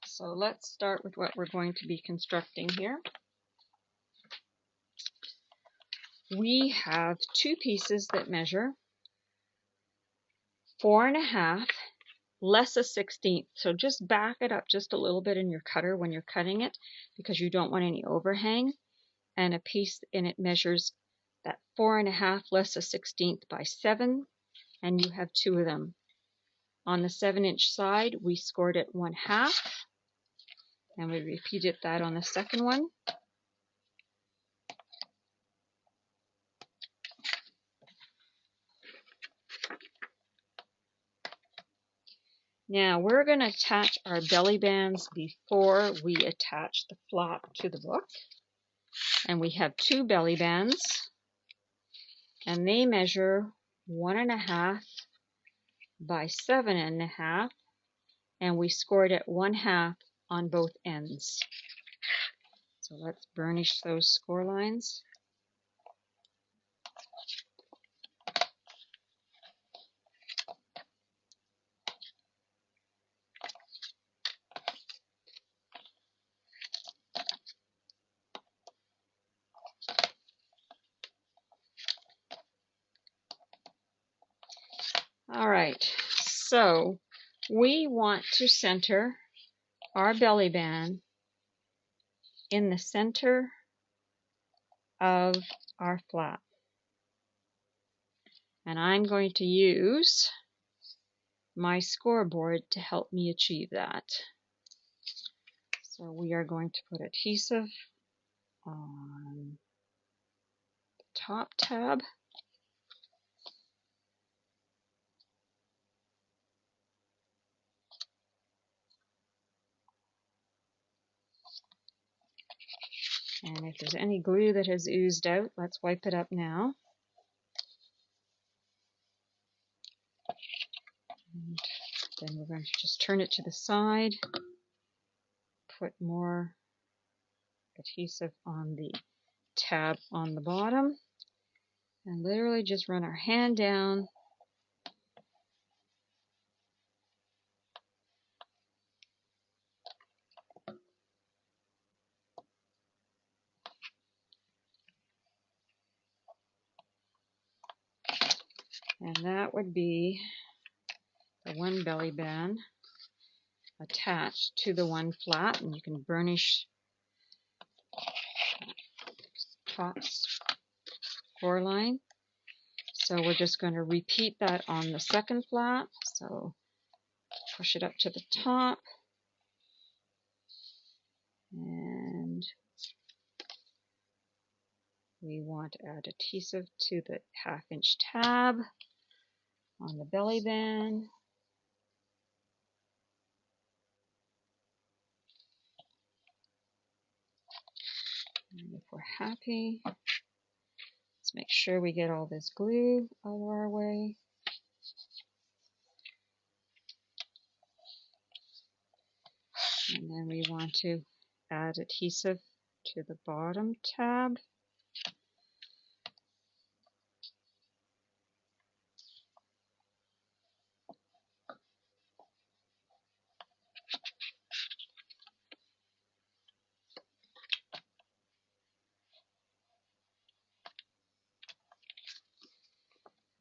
[SPEAKER 1] so let's start with what we're going to be constructing here. We have 2 pieces that measure 4 1/2 less a 1/16. So just back it up just a little bit in your cutter when you're cutting it, because you don't want any overhang. And a piece in it measures that 4 1/2 less a 1/16 by 7, and you have 2 of them. On the 7-inch side, we scored it 1/2, and we repeated that on the second one. Now we're going to attach our belly bands before we attach the flap to the book. And we have 2 belly bands, and they measure 1.5 by 7.5, and we scored at 1/2 on both ends. So let's burnish those score lines. All right, so we want to center our belly band in the center of our flap. And I'm going to use my Scor Board to help me achieve that. So we are going to put adhesive on the top tab. And if there's any glue that has oozed out, let's wipe it up now. And then we're going to just turn it to the side, put more adhesive on the tab on the bottom, and literally just run our hand down and that would be the one belly band attached to the one flap, and you can burnish top score line. So we're just going to repeat that on the second flap. So push it up to the top, and we want to add adhesive to the 1/2 inch tab on the belly band. And if we're happy, let's make sure we get all this glue out of our way. And then we want to add adhesive to the bottom tab.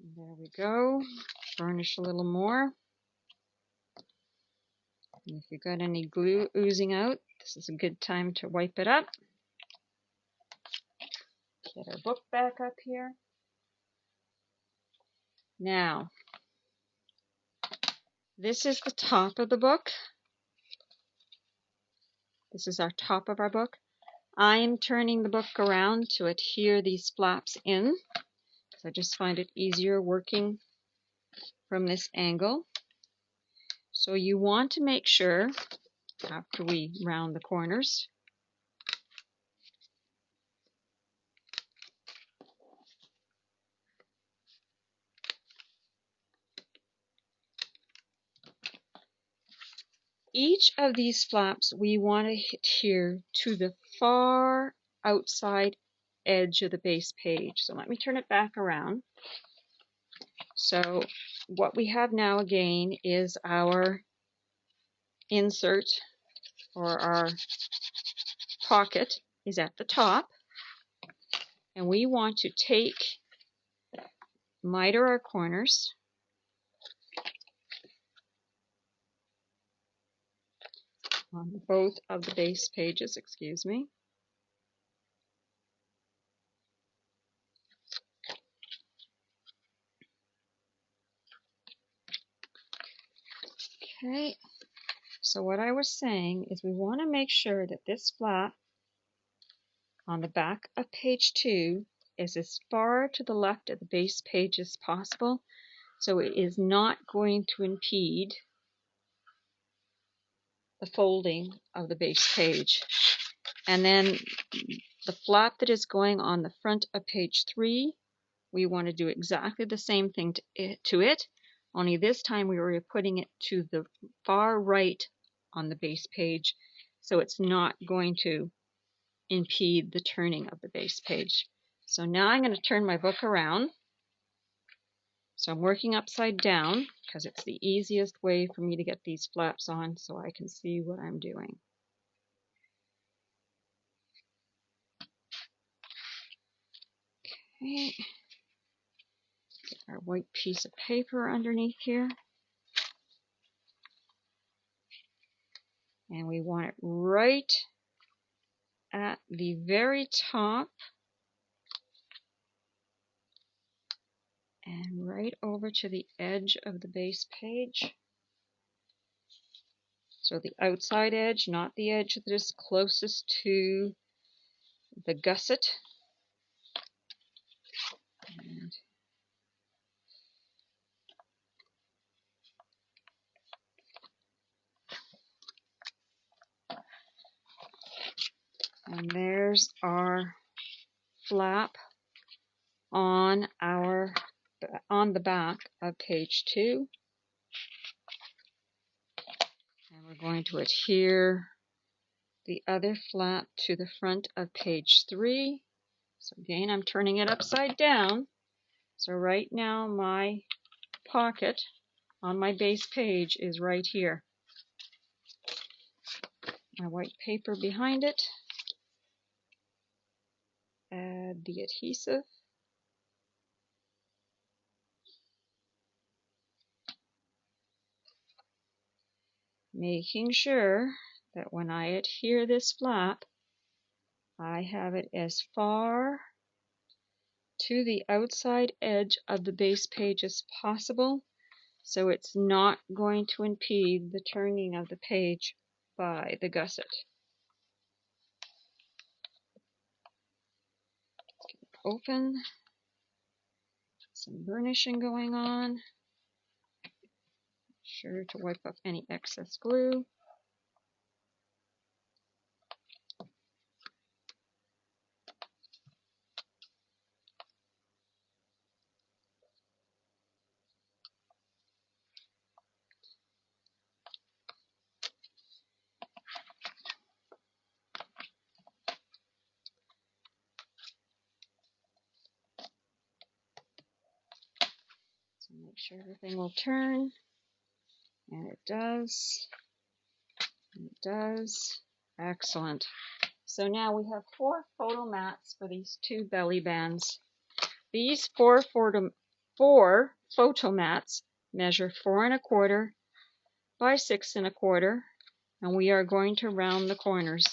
[SPEAKER 1] And there we go. Burnish a little more. And if you've got any glue oozing out, this is a good time to wipe it up. Get our book back up here. Now, this is the top of the book. This is our top of our book. I am turning the book around to adhere these flaps in, because I just find it easier working from this angle. So you want to make sure, after we round the corners, each of these flaps we want to adhere to the far outside edge of the base page. So let me turn it back around. So what we have now again is our insert, or our pocket is at the top, and we want to miter our corners on both of the base pages, excuse me. Okay, so what I was saying is we want to make sure that this flap on the back of page 2 is as far to the left of the base page as possible, so it is not going to impede the folding of the base page. And then the flap that is going on the front of page 3, we want to do exactly the same thing to it, only this time we were putting it to the far right on the base page, so it's not going to impede the turning of the base page. So now I'm going to turn my book around. So I'm working upside down because it's the easiest way for me to get these flaps on so I can see what I'm doing. Okay. Get our white piece of paper underneath here. And we want it right at the very top and right over to the edge of the base page. So the outside edge, not the edge that is closest to the gusset. And there's our flap on the back of page 2. And we're going to adhere the other flap to the front of page 3. So again, I'm turning it upside down. So right now my pocket on my base page is right here. My white paper behind it. Add the adhesive. Making sure that when I adhere this flap, I have it as far to the outside edge of the base page as possible, so it's not going to impede the turning of the page by the gusset. Open. Some burnishing going on. Sure to wipe off any excess glue. So make sure everything will turn. And it does. And it does. Excellent. So now we have 4 photo mats for these 2 belly bands. These 4 photo mats measure 4 1/4 by 6 1/4, and we are going to round the corners.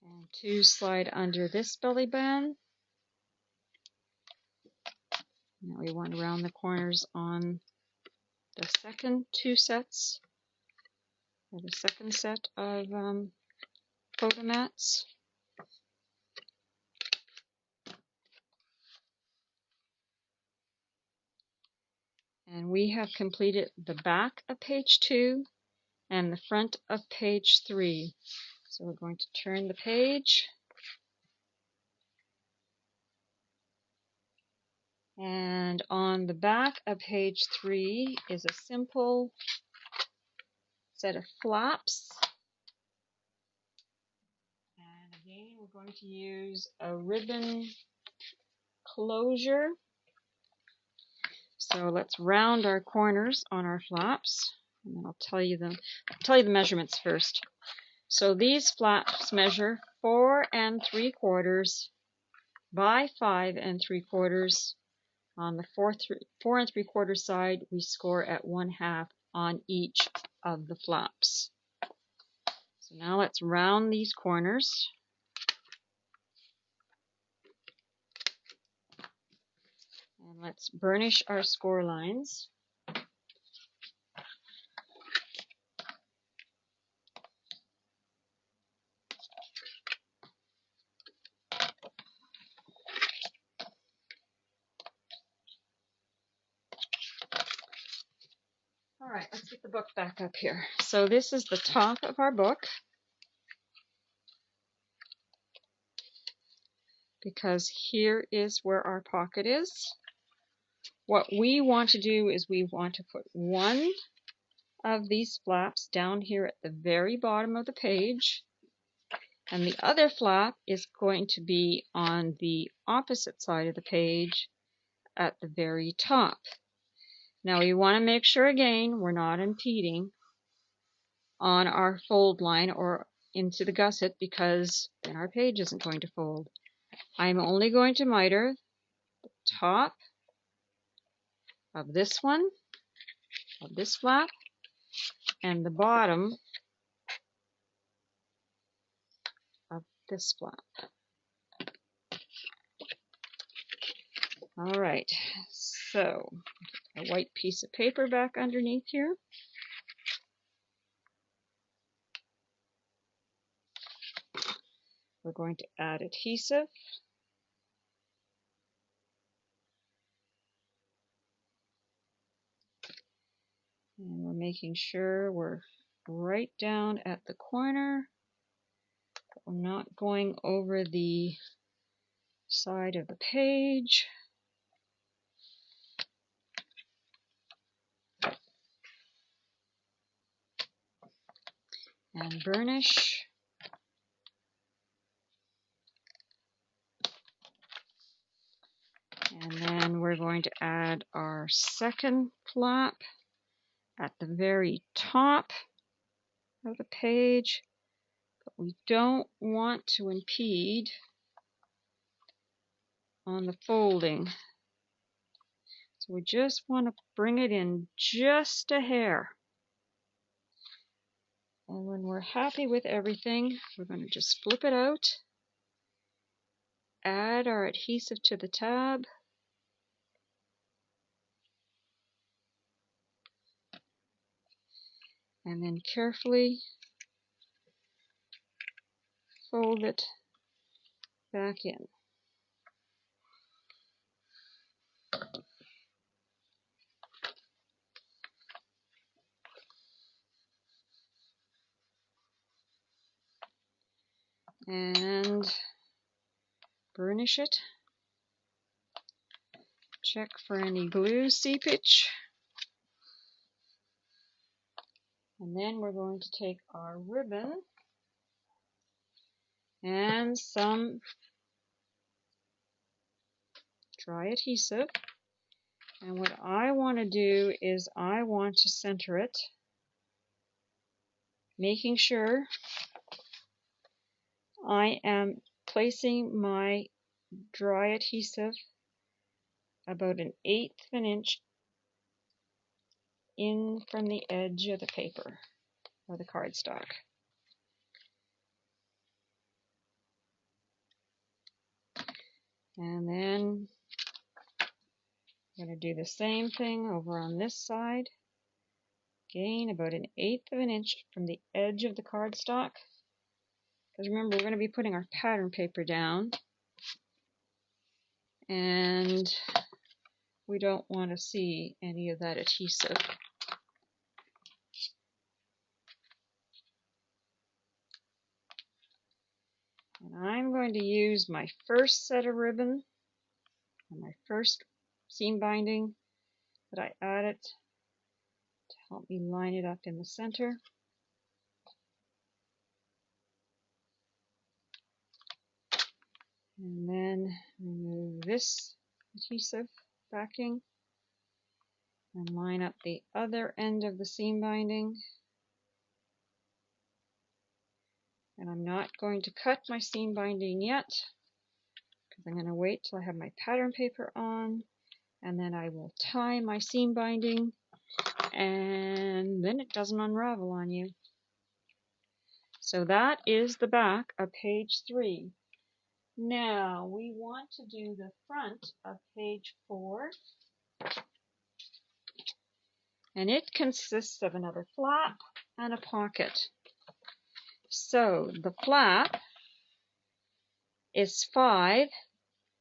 [SPEAKER 1] And 2 slide under this belly band. Now we want to round the corners on the second 2 sets, or the second set of photo mats. And we have completed the back of page 2 and the front of page 3. So we're going to turn the page. And on the back of page 3 is a simple set of flaps. And again, we're going to use a ribbon closure. So let's round our corners on our flaps. And then I'll tell you the measurements first. So these flaps measure 4 3/4 by 5 3/4. On the 4 3/4 side, we score at 1/2 on each of the flaps. So now let's round these corners. And And let's burnish our score lines. All right, let's get the book back up here. So this is the top of our book, because here is where our pocket is. What we want to do is we want to put one of these flaps down here at the very bottom of the page, and the other flap is going to be on the opposite side of the page at the very top. Now we want to make sure again we're not impeding on our fold line or into the gusset, because then our page isn't going to fold. I'm only going to miter the top of this one, of this flap, and the bottom of this flap. All right, so a white piece of paper back underneath here. We're going to add adhesive. And we're making sure we're right down at the corner, but we're not going over the side of the page. And burnish. And then we're going to add our second flap at the very top of the page, but we don't want to impede on the folding. So we just want to bring it in just a hair. And when we're happy with everything, we're going to just flip it out, add our adhesive to the tab, and then carefully fold it back in. And burnish it. Check for any glue seepage. And then we're going to take our ribbon and some dry adhesive. And what I want to do is I want to center it, making sure I am placing my dry adhesive about 1/8 of an inch in from the edge of the paper or the cardstock. And then I'm going to do the same thing over on this side. Again, about 1/8 of an inch from the edge of the cardstock. Because remember, we're going to be putting our pattern paper down. And we don't want to see any of that adhesive. And I'm going to use my first set of ribbon, and my first seam binding that I added to help me line it up in the center. And then remove this adhesive backing and line up the other end of the seam binding. And I'm not going to cut my seam binding yet, because I'm going to wait till I have my pattern paper on, and then I will tie my seam binding, and then it doesn't unravel on you. So that is the back of page 3. Now we want to do the front of page 4, and it consists of another flap and a pocket. So the flap is 5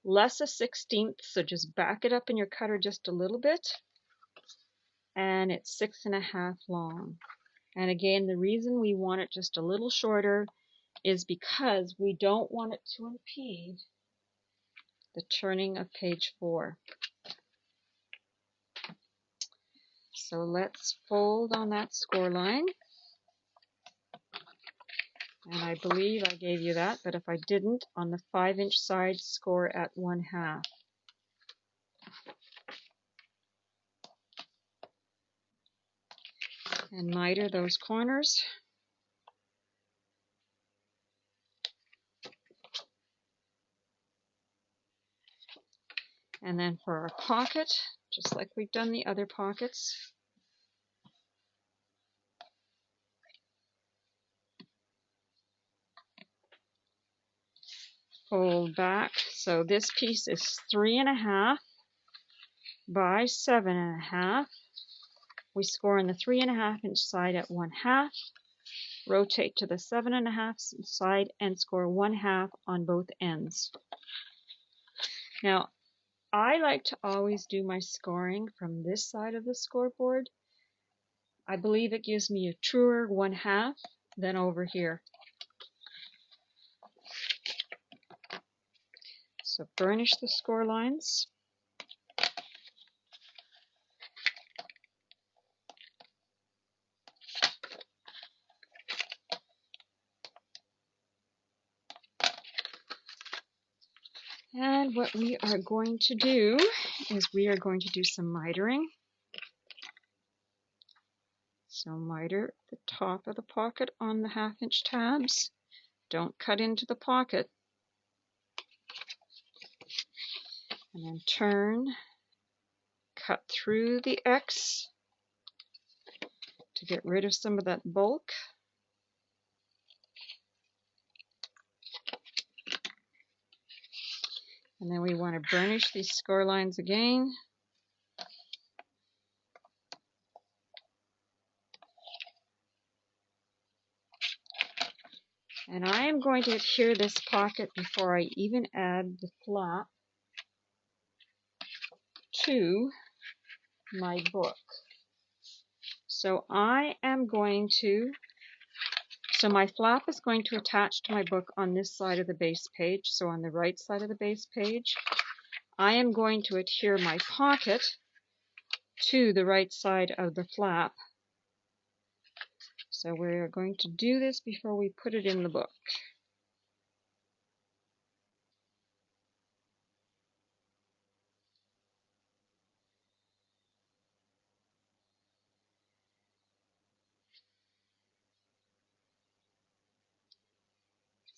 [SPEAKER 1] less a 16th, so just back it up in your cutter just a little bit, and it's 6.5 long. And again, the reason we want it just a little shorter is because we don't want it to impede the turning of page 4. So let's fold on that score line. And I believe I gave you that, but if I didn't, on the 5-inch side, score at 1/2. And miter those corners. And then for our pocket, just like we've done the other pockets, fold back. So this piece is 3.5 by 7.5. We score on the 3.5-inch side at 1/2. Rotate to the 7.5 side and score 1/2 on both ends. Now, I like to always do my scoring from this side of the scoreboard. I believe it gives me a truer 1/2 than over here. So burnish the score lines. And what we are going to do is we are going to do some mitering. So miter the top of the pocket on the 1/2-inch tabs. Don't cut into the pocket. And then turn, cut through the X to get rid of some of that bulk. And then we want to burnish these score lines again. And I am going to adhere this pocket before I even add the flap to my book. So my flap is going to attach to my book on this side of the base page, so on the right side of the base page. I am going to adhere my pocket to the right side of the flap. So we're going to do this before we put it in the book.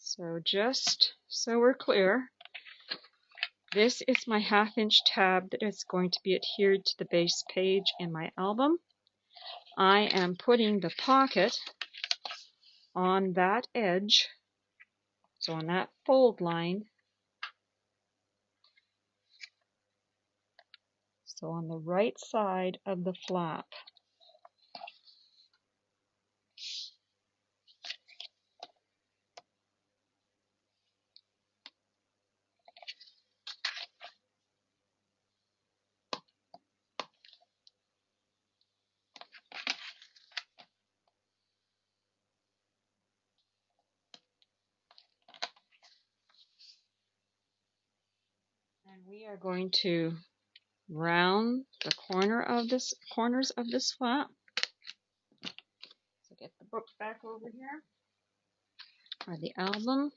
[SPEAKER 1] So just so we're clear, this is my 1/2-inch tab that is going to be adhered to the base page in my album. I am putting the pocket on that edge, so on that fold line, so on the right side of the flap. And we are going to round the corners of this flap. So get the book back over here, or the album.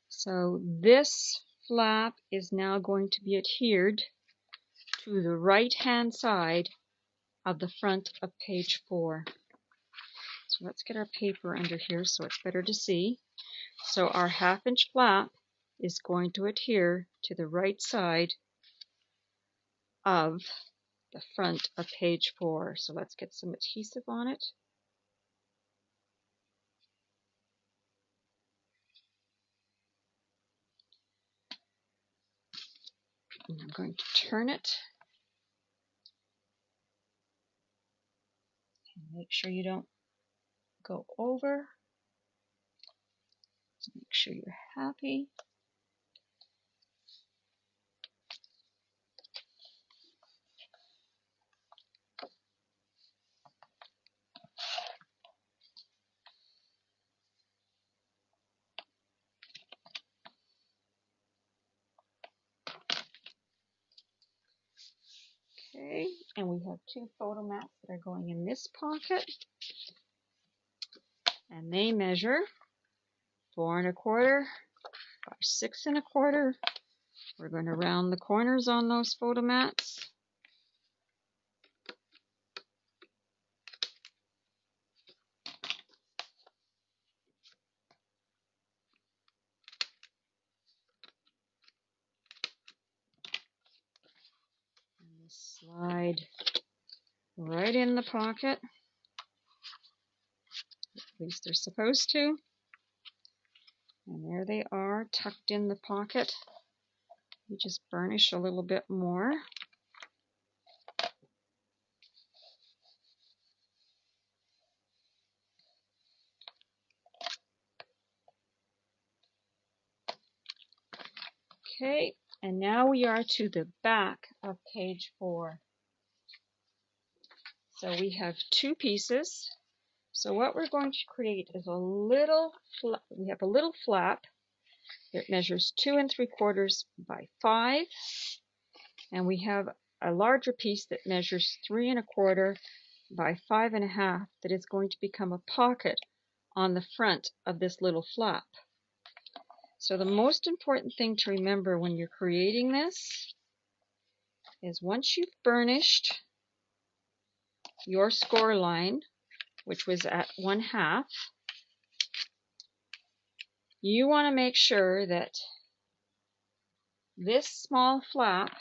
[SPEAKER 1] So this flap is now going to be adhered to the right-hand side of the front of page 4. So let's get our paper under here so it's better to see. So our 1/2-inch flap is going to adhere to the right side of the front of page 4. So let's get some adhesive on it. And I'm going to turn it. And make sure you don't go over. So make sure you're happy. Okay, and we have 2 photo mats that are going in this pocket. And they measure 4 1/4 by 6 1/4. We're going to round the corners on those photo mats. And slide right in the pocket. At least they're supposed to. And there they are, tucked in the pocket. You just burnish a little bit more. Okay, and now we are to the back of page 4. So we have 2 pieces. So what we're going to create is a little flap that measures 2 3/4 by 5, and we have a larger piece that measures 3 1/4 by 5 1/2 that is going to become a pocket on the front of this little flap. So the most important thing to remember when you're creating this is once you've burnished your score line, which was at 1/2, you want to make sure that this small flap,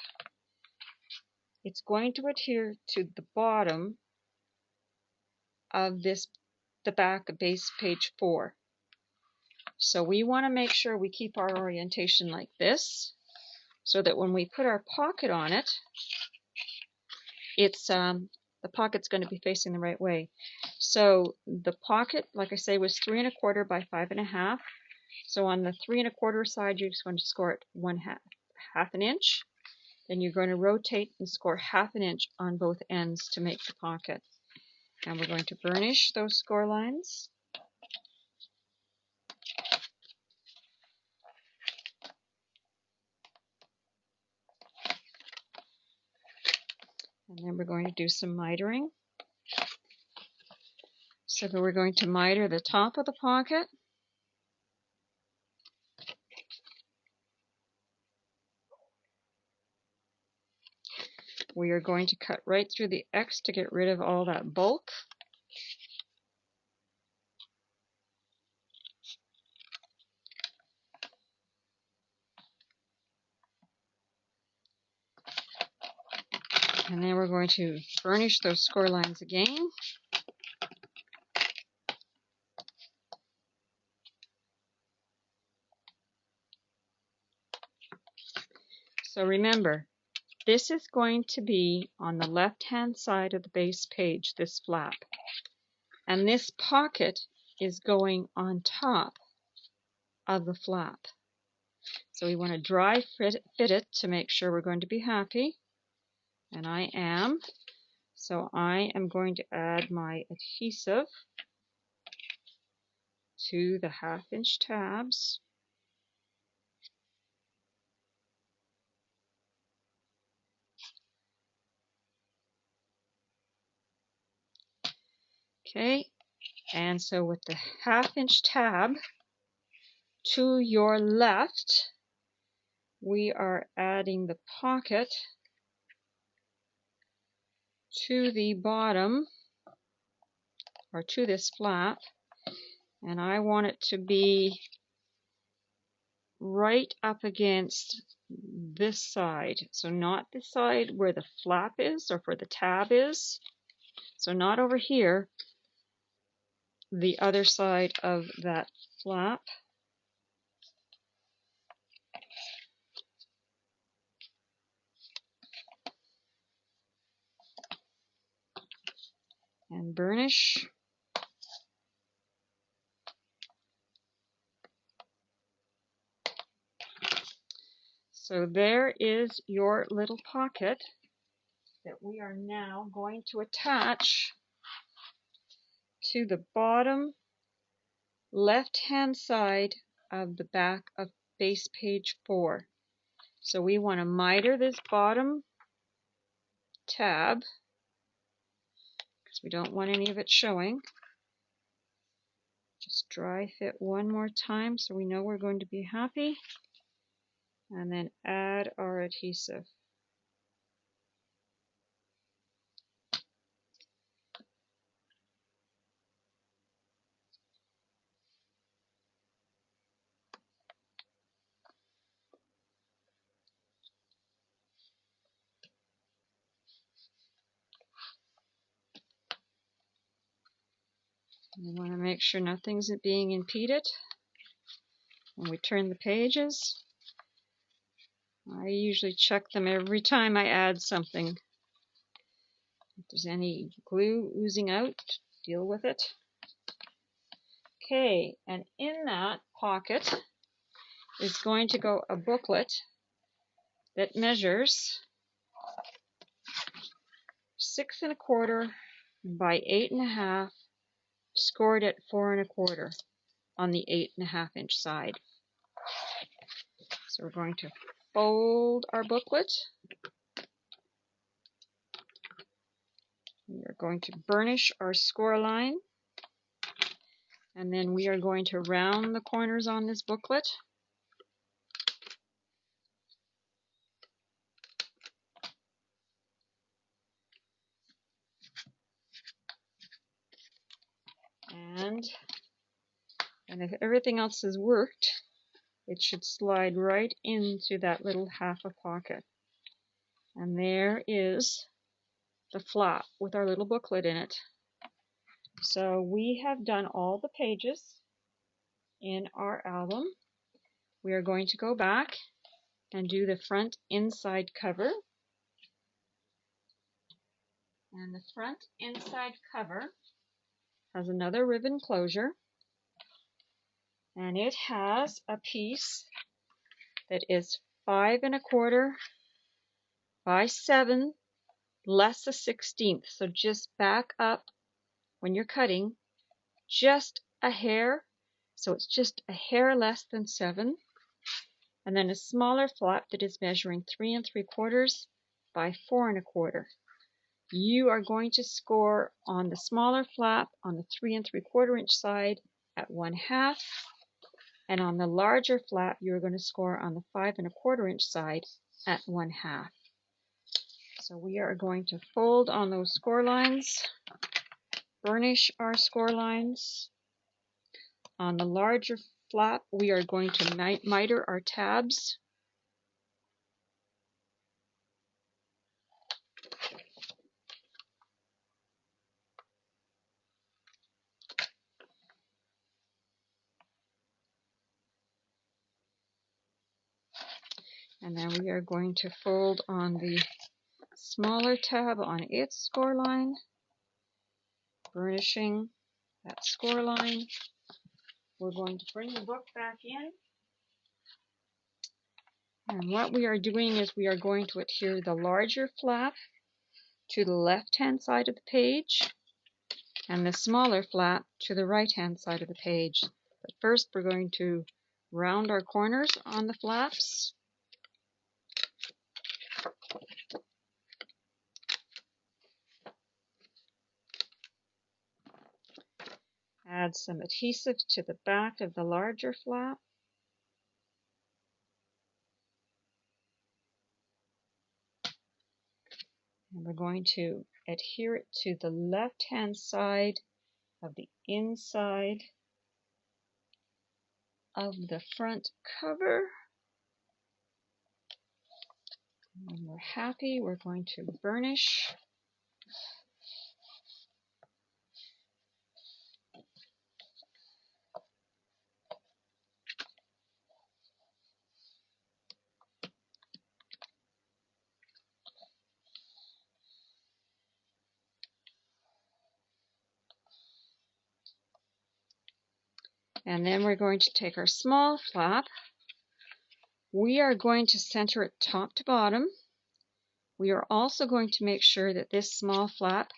[SPEAKER 1] it's going to adhere to the bottom of the back of base page 4. So we want to make sure we keep our orientation like this, so that when we put our pocket on it, it's the pocket's going to be facing the right way. So the pocket, like I say, was 3 1/4 by 5 1/2. So on the 3 1/4 side, you're just going to score it 1/2 an inch. Then you're going to rotate and score 1/2 an inch on both ends to make the pocket. And we're going to burnish those score lines. And then we're going to do some mitering. So we're going to miter the top of the pocket. We are going to cut right through the X to get rid of all that bulk. And then we're going to burnish those score lines again. So remember, this is going to be on the left-hand side of the base page, this flap. And this pocket is going on top of the flap. So we want to dry fit it to make sure we're going to be happy. And I am. So I am going to add my adhesive to the 1/2 inch tabs. Okay, and so with the 1/2 inch tab to your left, we are adding the pocket to the bottom, or to this flap, and I want it to be right up against this side. So not the side where the flap is or where the tab is. So not over here, the other side of that flap. and burnish. So there is your little pocket that we are now going to attach to the bottom left-hand side of the back of base page 4. So we want to miter this bottom tab because we don't want any of it showing. Just dry fit one more time so we know we're going to be happy. And then add our adhesive. We want to make sure nothing's being impeded when we turn the pages. I usually check them every time I add something. If there's any glue oozing out, deal with it. Okay, and in that pocket is going to go a booklet that measures 6 1/4 by 8 1/2, scored at 4 1/4 on the 8 1/2 inch side. So we're going to fold our booklet. We are going to burnish our score line, and then we are going to round the corners on this booklet. And if everything else has worked, it should slide right into that little half a pocket. And there is the flap with our little booklet in it. So we have done all the pages in our album. We are going to go back and do the front inside cover. And the front inside cover has another ribbon closure. And it has a piece that is 5 1/4 by 7 less a 1/16. So just back up when you're cutting just a hair. So it's just a hair less than 7. And then a smaller flap that is measuring 3 3/4 by 4 1/4. You are going to score on the smaller flap on the 3 3/4 inch side at 1/2. And on the larger flap, you're going to score on the 5 1/4 inch side at 1/2. So we are going to fold on those score lines, burnish our score lines. On the larger flap, we are going to miter our tabs. And then we are going to fold on the smaller tab on its score line, burnishing that score line. We're going to bring the book back in. And what we are doing is we are going to adhere the larger flap to the left-hand side of the page and the smaller flap to the right-hand side of the page. But first we're going to round our corners on the flaps. Add some adhesive to the back of the larger flap. And we're going to adhere it to the left-hand side of the inside of the front cover. When we're happy, we're going to burnish. And then we're going to take our small flap. We are going to center it top to bottom. We are also going to make sure that this small flap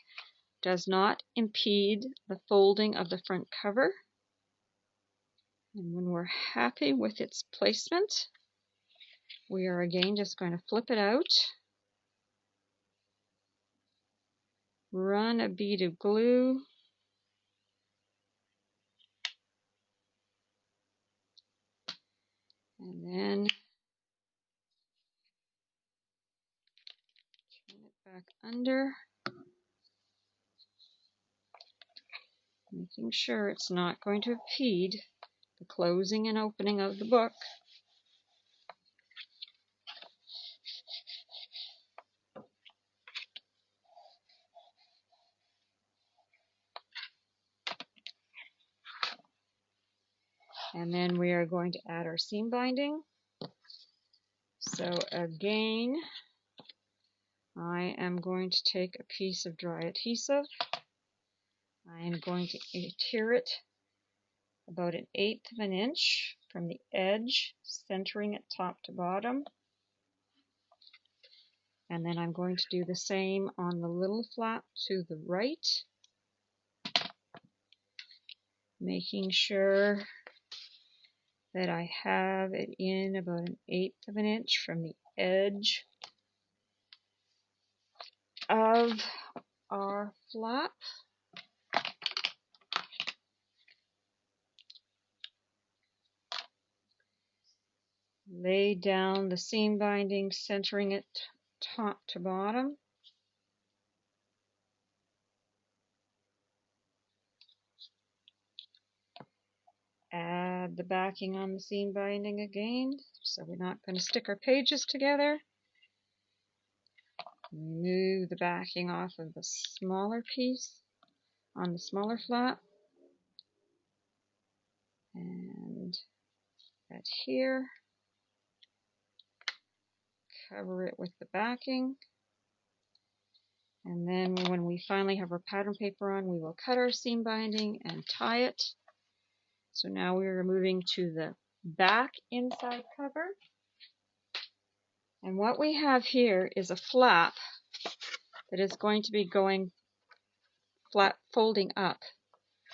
[SPEAKER 1] does not impede the folding of the front cover. And when we're happy with its placement, we are again just going to flip it out, run a bead of glue, and then turn it back under, making sure it's not going to impede the closing and opening of the book. And then we are going to add our seam binding. So again, I am going to take a piece of dry adhesive. I am going to adhere it about 1/8 of an inch from the edge, centering it top to bottom. And then I'm going to do the same on the little flap to the right, making sure that I have it in about 1/8 of an inch from the edge of our flap. Lay down the seam binding, centering it top to bottom. Add the backing on the seam binding again, so we're not going to stick our pages together. Remove the backing off of the smaller piece on the smaller flap. And adhere. Cover it with the backing. And then when we finally have our pattern paper on, we will cut our seam binding and tie it. So now we are moving to the back inside cover. And what we have here is a flap that is going to be going flat, folding up.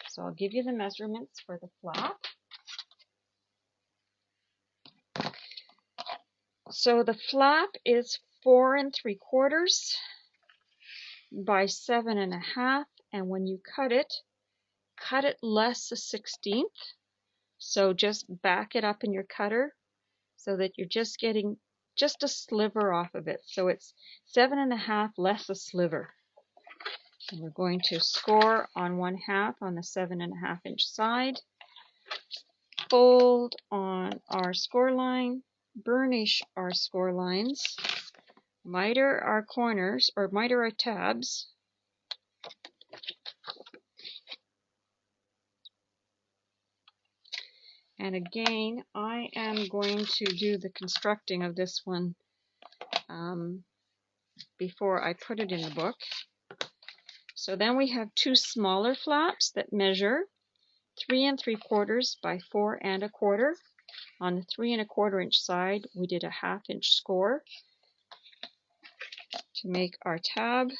[SPEAKER 1] So I'll give you the measurements for the flap. So the flap is 4 3/4 by 7 1/2, and when you cut it less a 1/16. So just back it up in your cutter so that you're just getting just a sliver off of it. So it's 7 1/2 less a sliver. And we're going to score on 1/2 on the 7 1/2 inch side. Fold on our score line, burnish our score lines, miter our corners, or miter our tabs. And again, I am going to do the constructing of this one before I put it in the book. So then we have 2 smaller flaps that measure 3 3/4 by 4 1/4. On the 3 1/4 inch side, we did a 1/2 inch score to make our tab.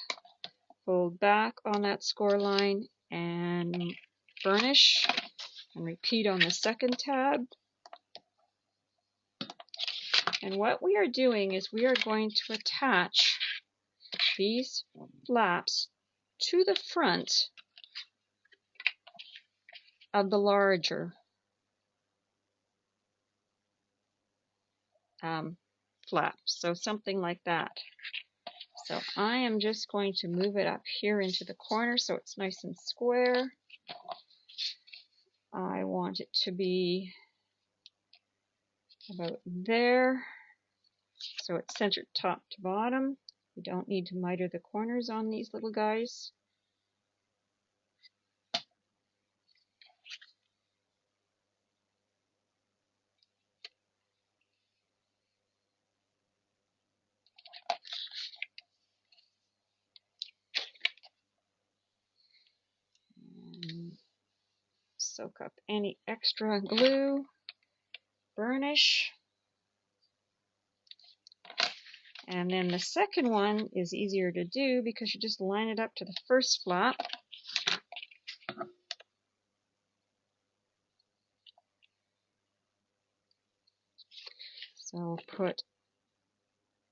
[SPEAKER 1] Fold back on that score line and burnish, and repeat on the second tab. And what we are doing is we are going to attach these flaps to the front of the larger flap. So something like that. So I am just going to move it up here into the corner so it's nice and square. I want it to be about there. So it's centered top to bottom. We don't need to miter the corners on these little guys. soak up any extra glue, burnish. And then the second one is easier to do because you just line it up to the first flap. So we'll put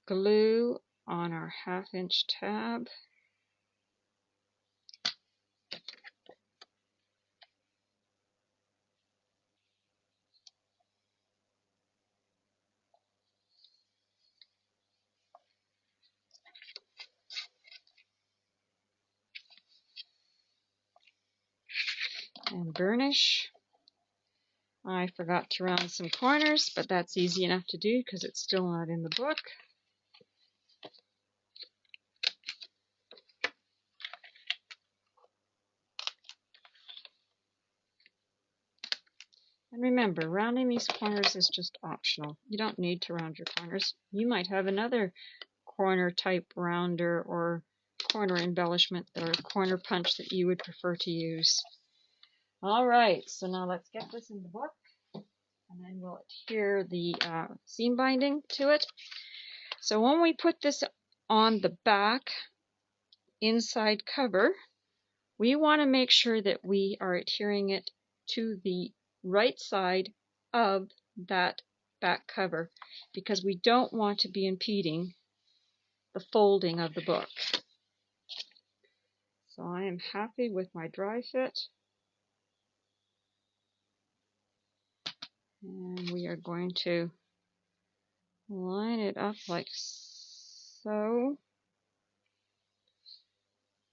[SPEAKER 1] glue on our 1/2 inch tab. And burnish. I forgot to round some corners, but that's easy enough to do because it's still not in the book. And remember, rounding these corners is just optional. You don't need to round your corners. You might have another corner type rounder or corner embellishment or corner punch that you would prefer to use. All right, so now let's get this in the book, and then we'll adhere the seam binding to it. So when we put this on the back inside cover, we want to make sure that we are adhering it to the right side of that back cover because we don't want to be impeding the folding of the book. So I am happy with my dry fit. And we are going to line it up like so.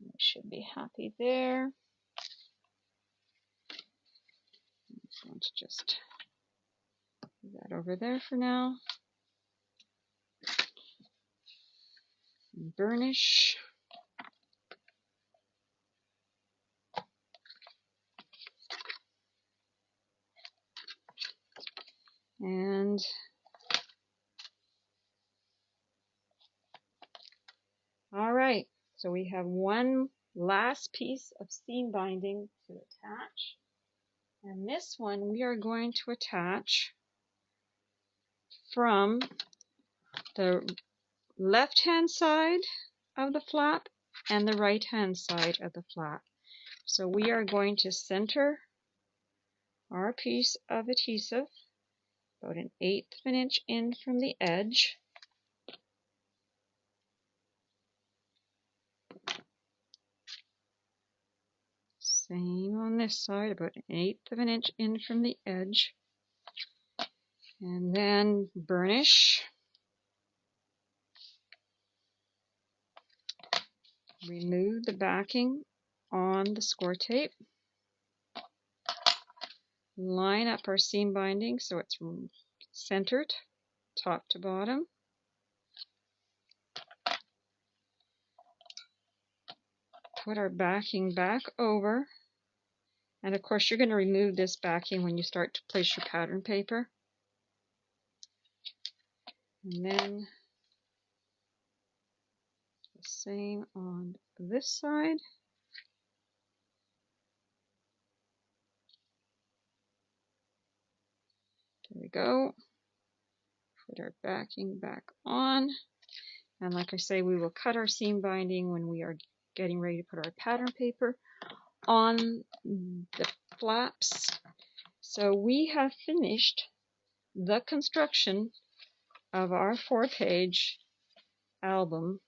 [SPEAKER 1] I should be happy there. I'm going to just do that over there for now. And burnish. And all right, so we have one last piece of seam binding to attach. And this one we are going to attach from the left-hand side of the flap and the right-hand side of the flap. So we are going to center our piece of adhesive about 1/8 of an inch in from the edge. Same on this side, about 1/8 of an inch in from the edge. And then burnish. Remove the backing on the score tape. Line up our seam binding so it's centered top to bottom. Put our backing back over. And of course you're going to remove this backing when you start to place your pattern paper. And then the same on this side. There we go. Put our backing back on. And like I say, we will cut our seam binding when we are getting ready to put our pattern paper on the flaps. So we have finished the construction of our 4-page album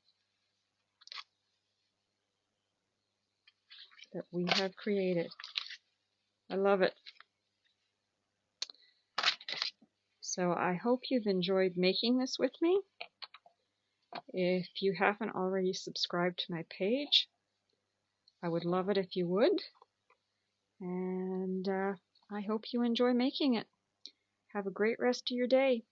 [SPEAKER 1] that we have created. I love it. So I hope you've enjoyed making this with me. If you haven't already subscribed to my page, I would love it if you would. And I hope you enjoy making it. Have a great rest of your day.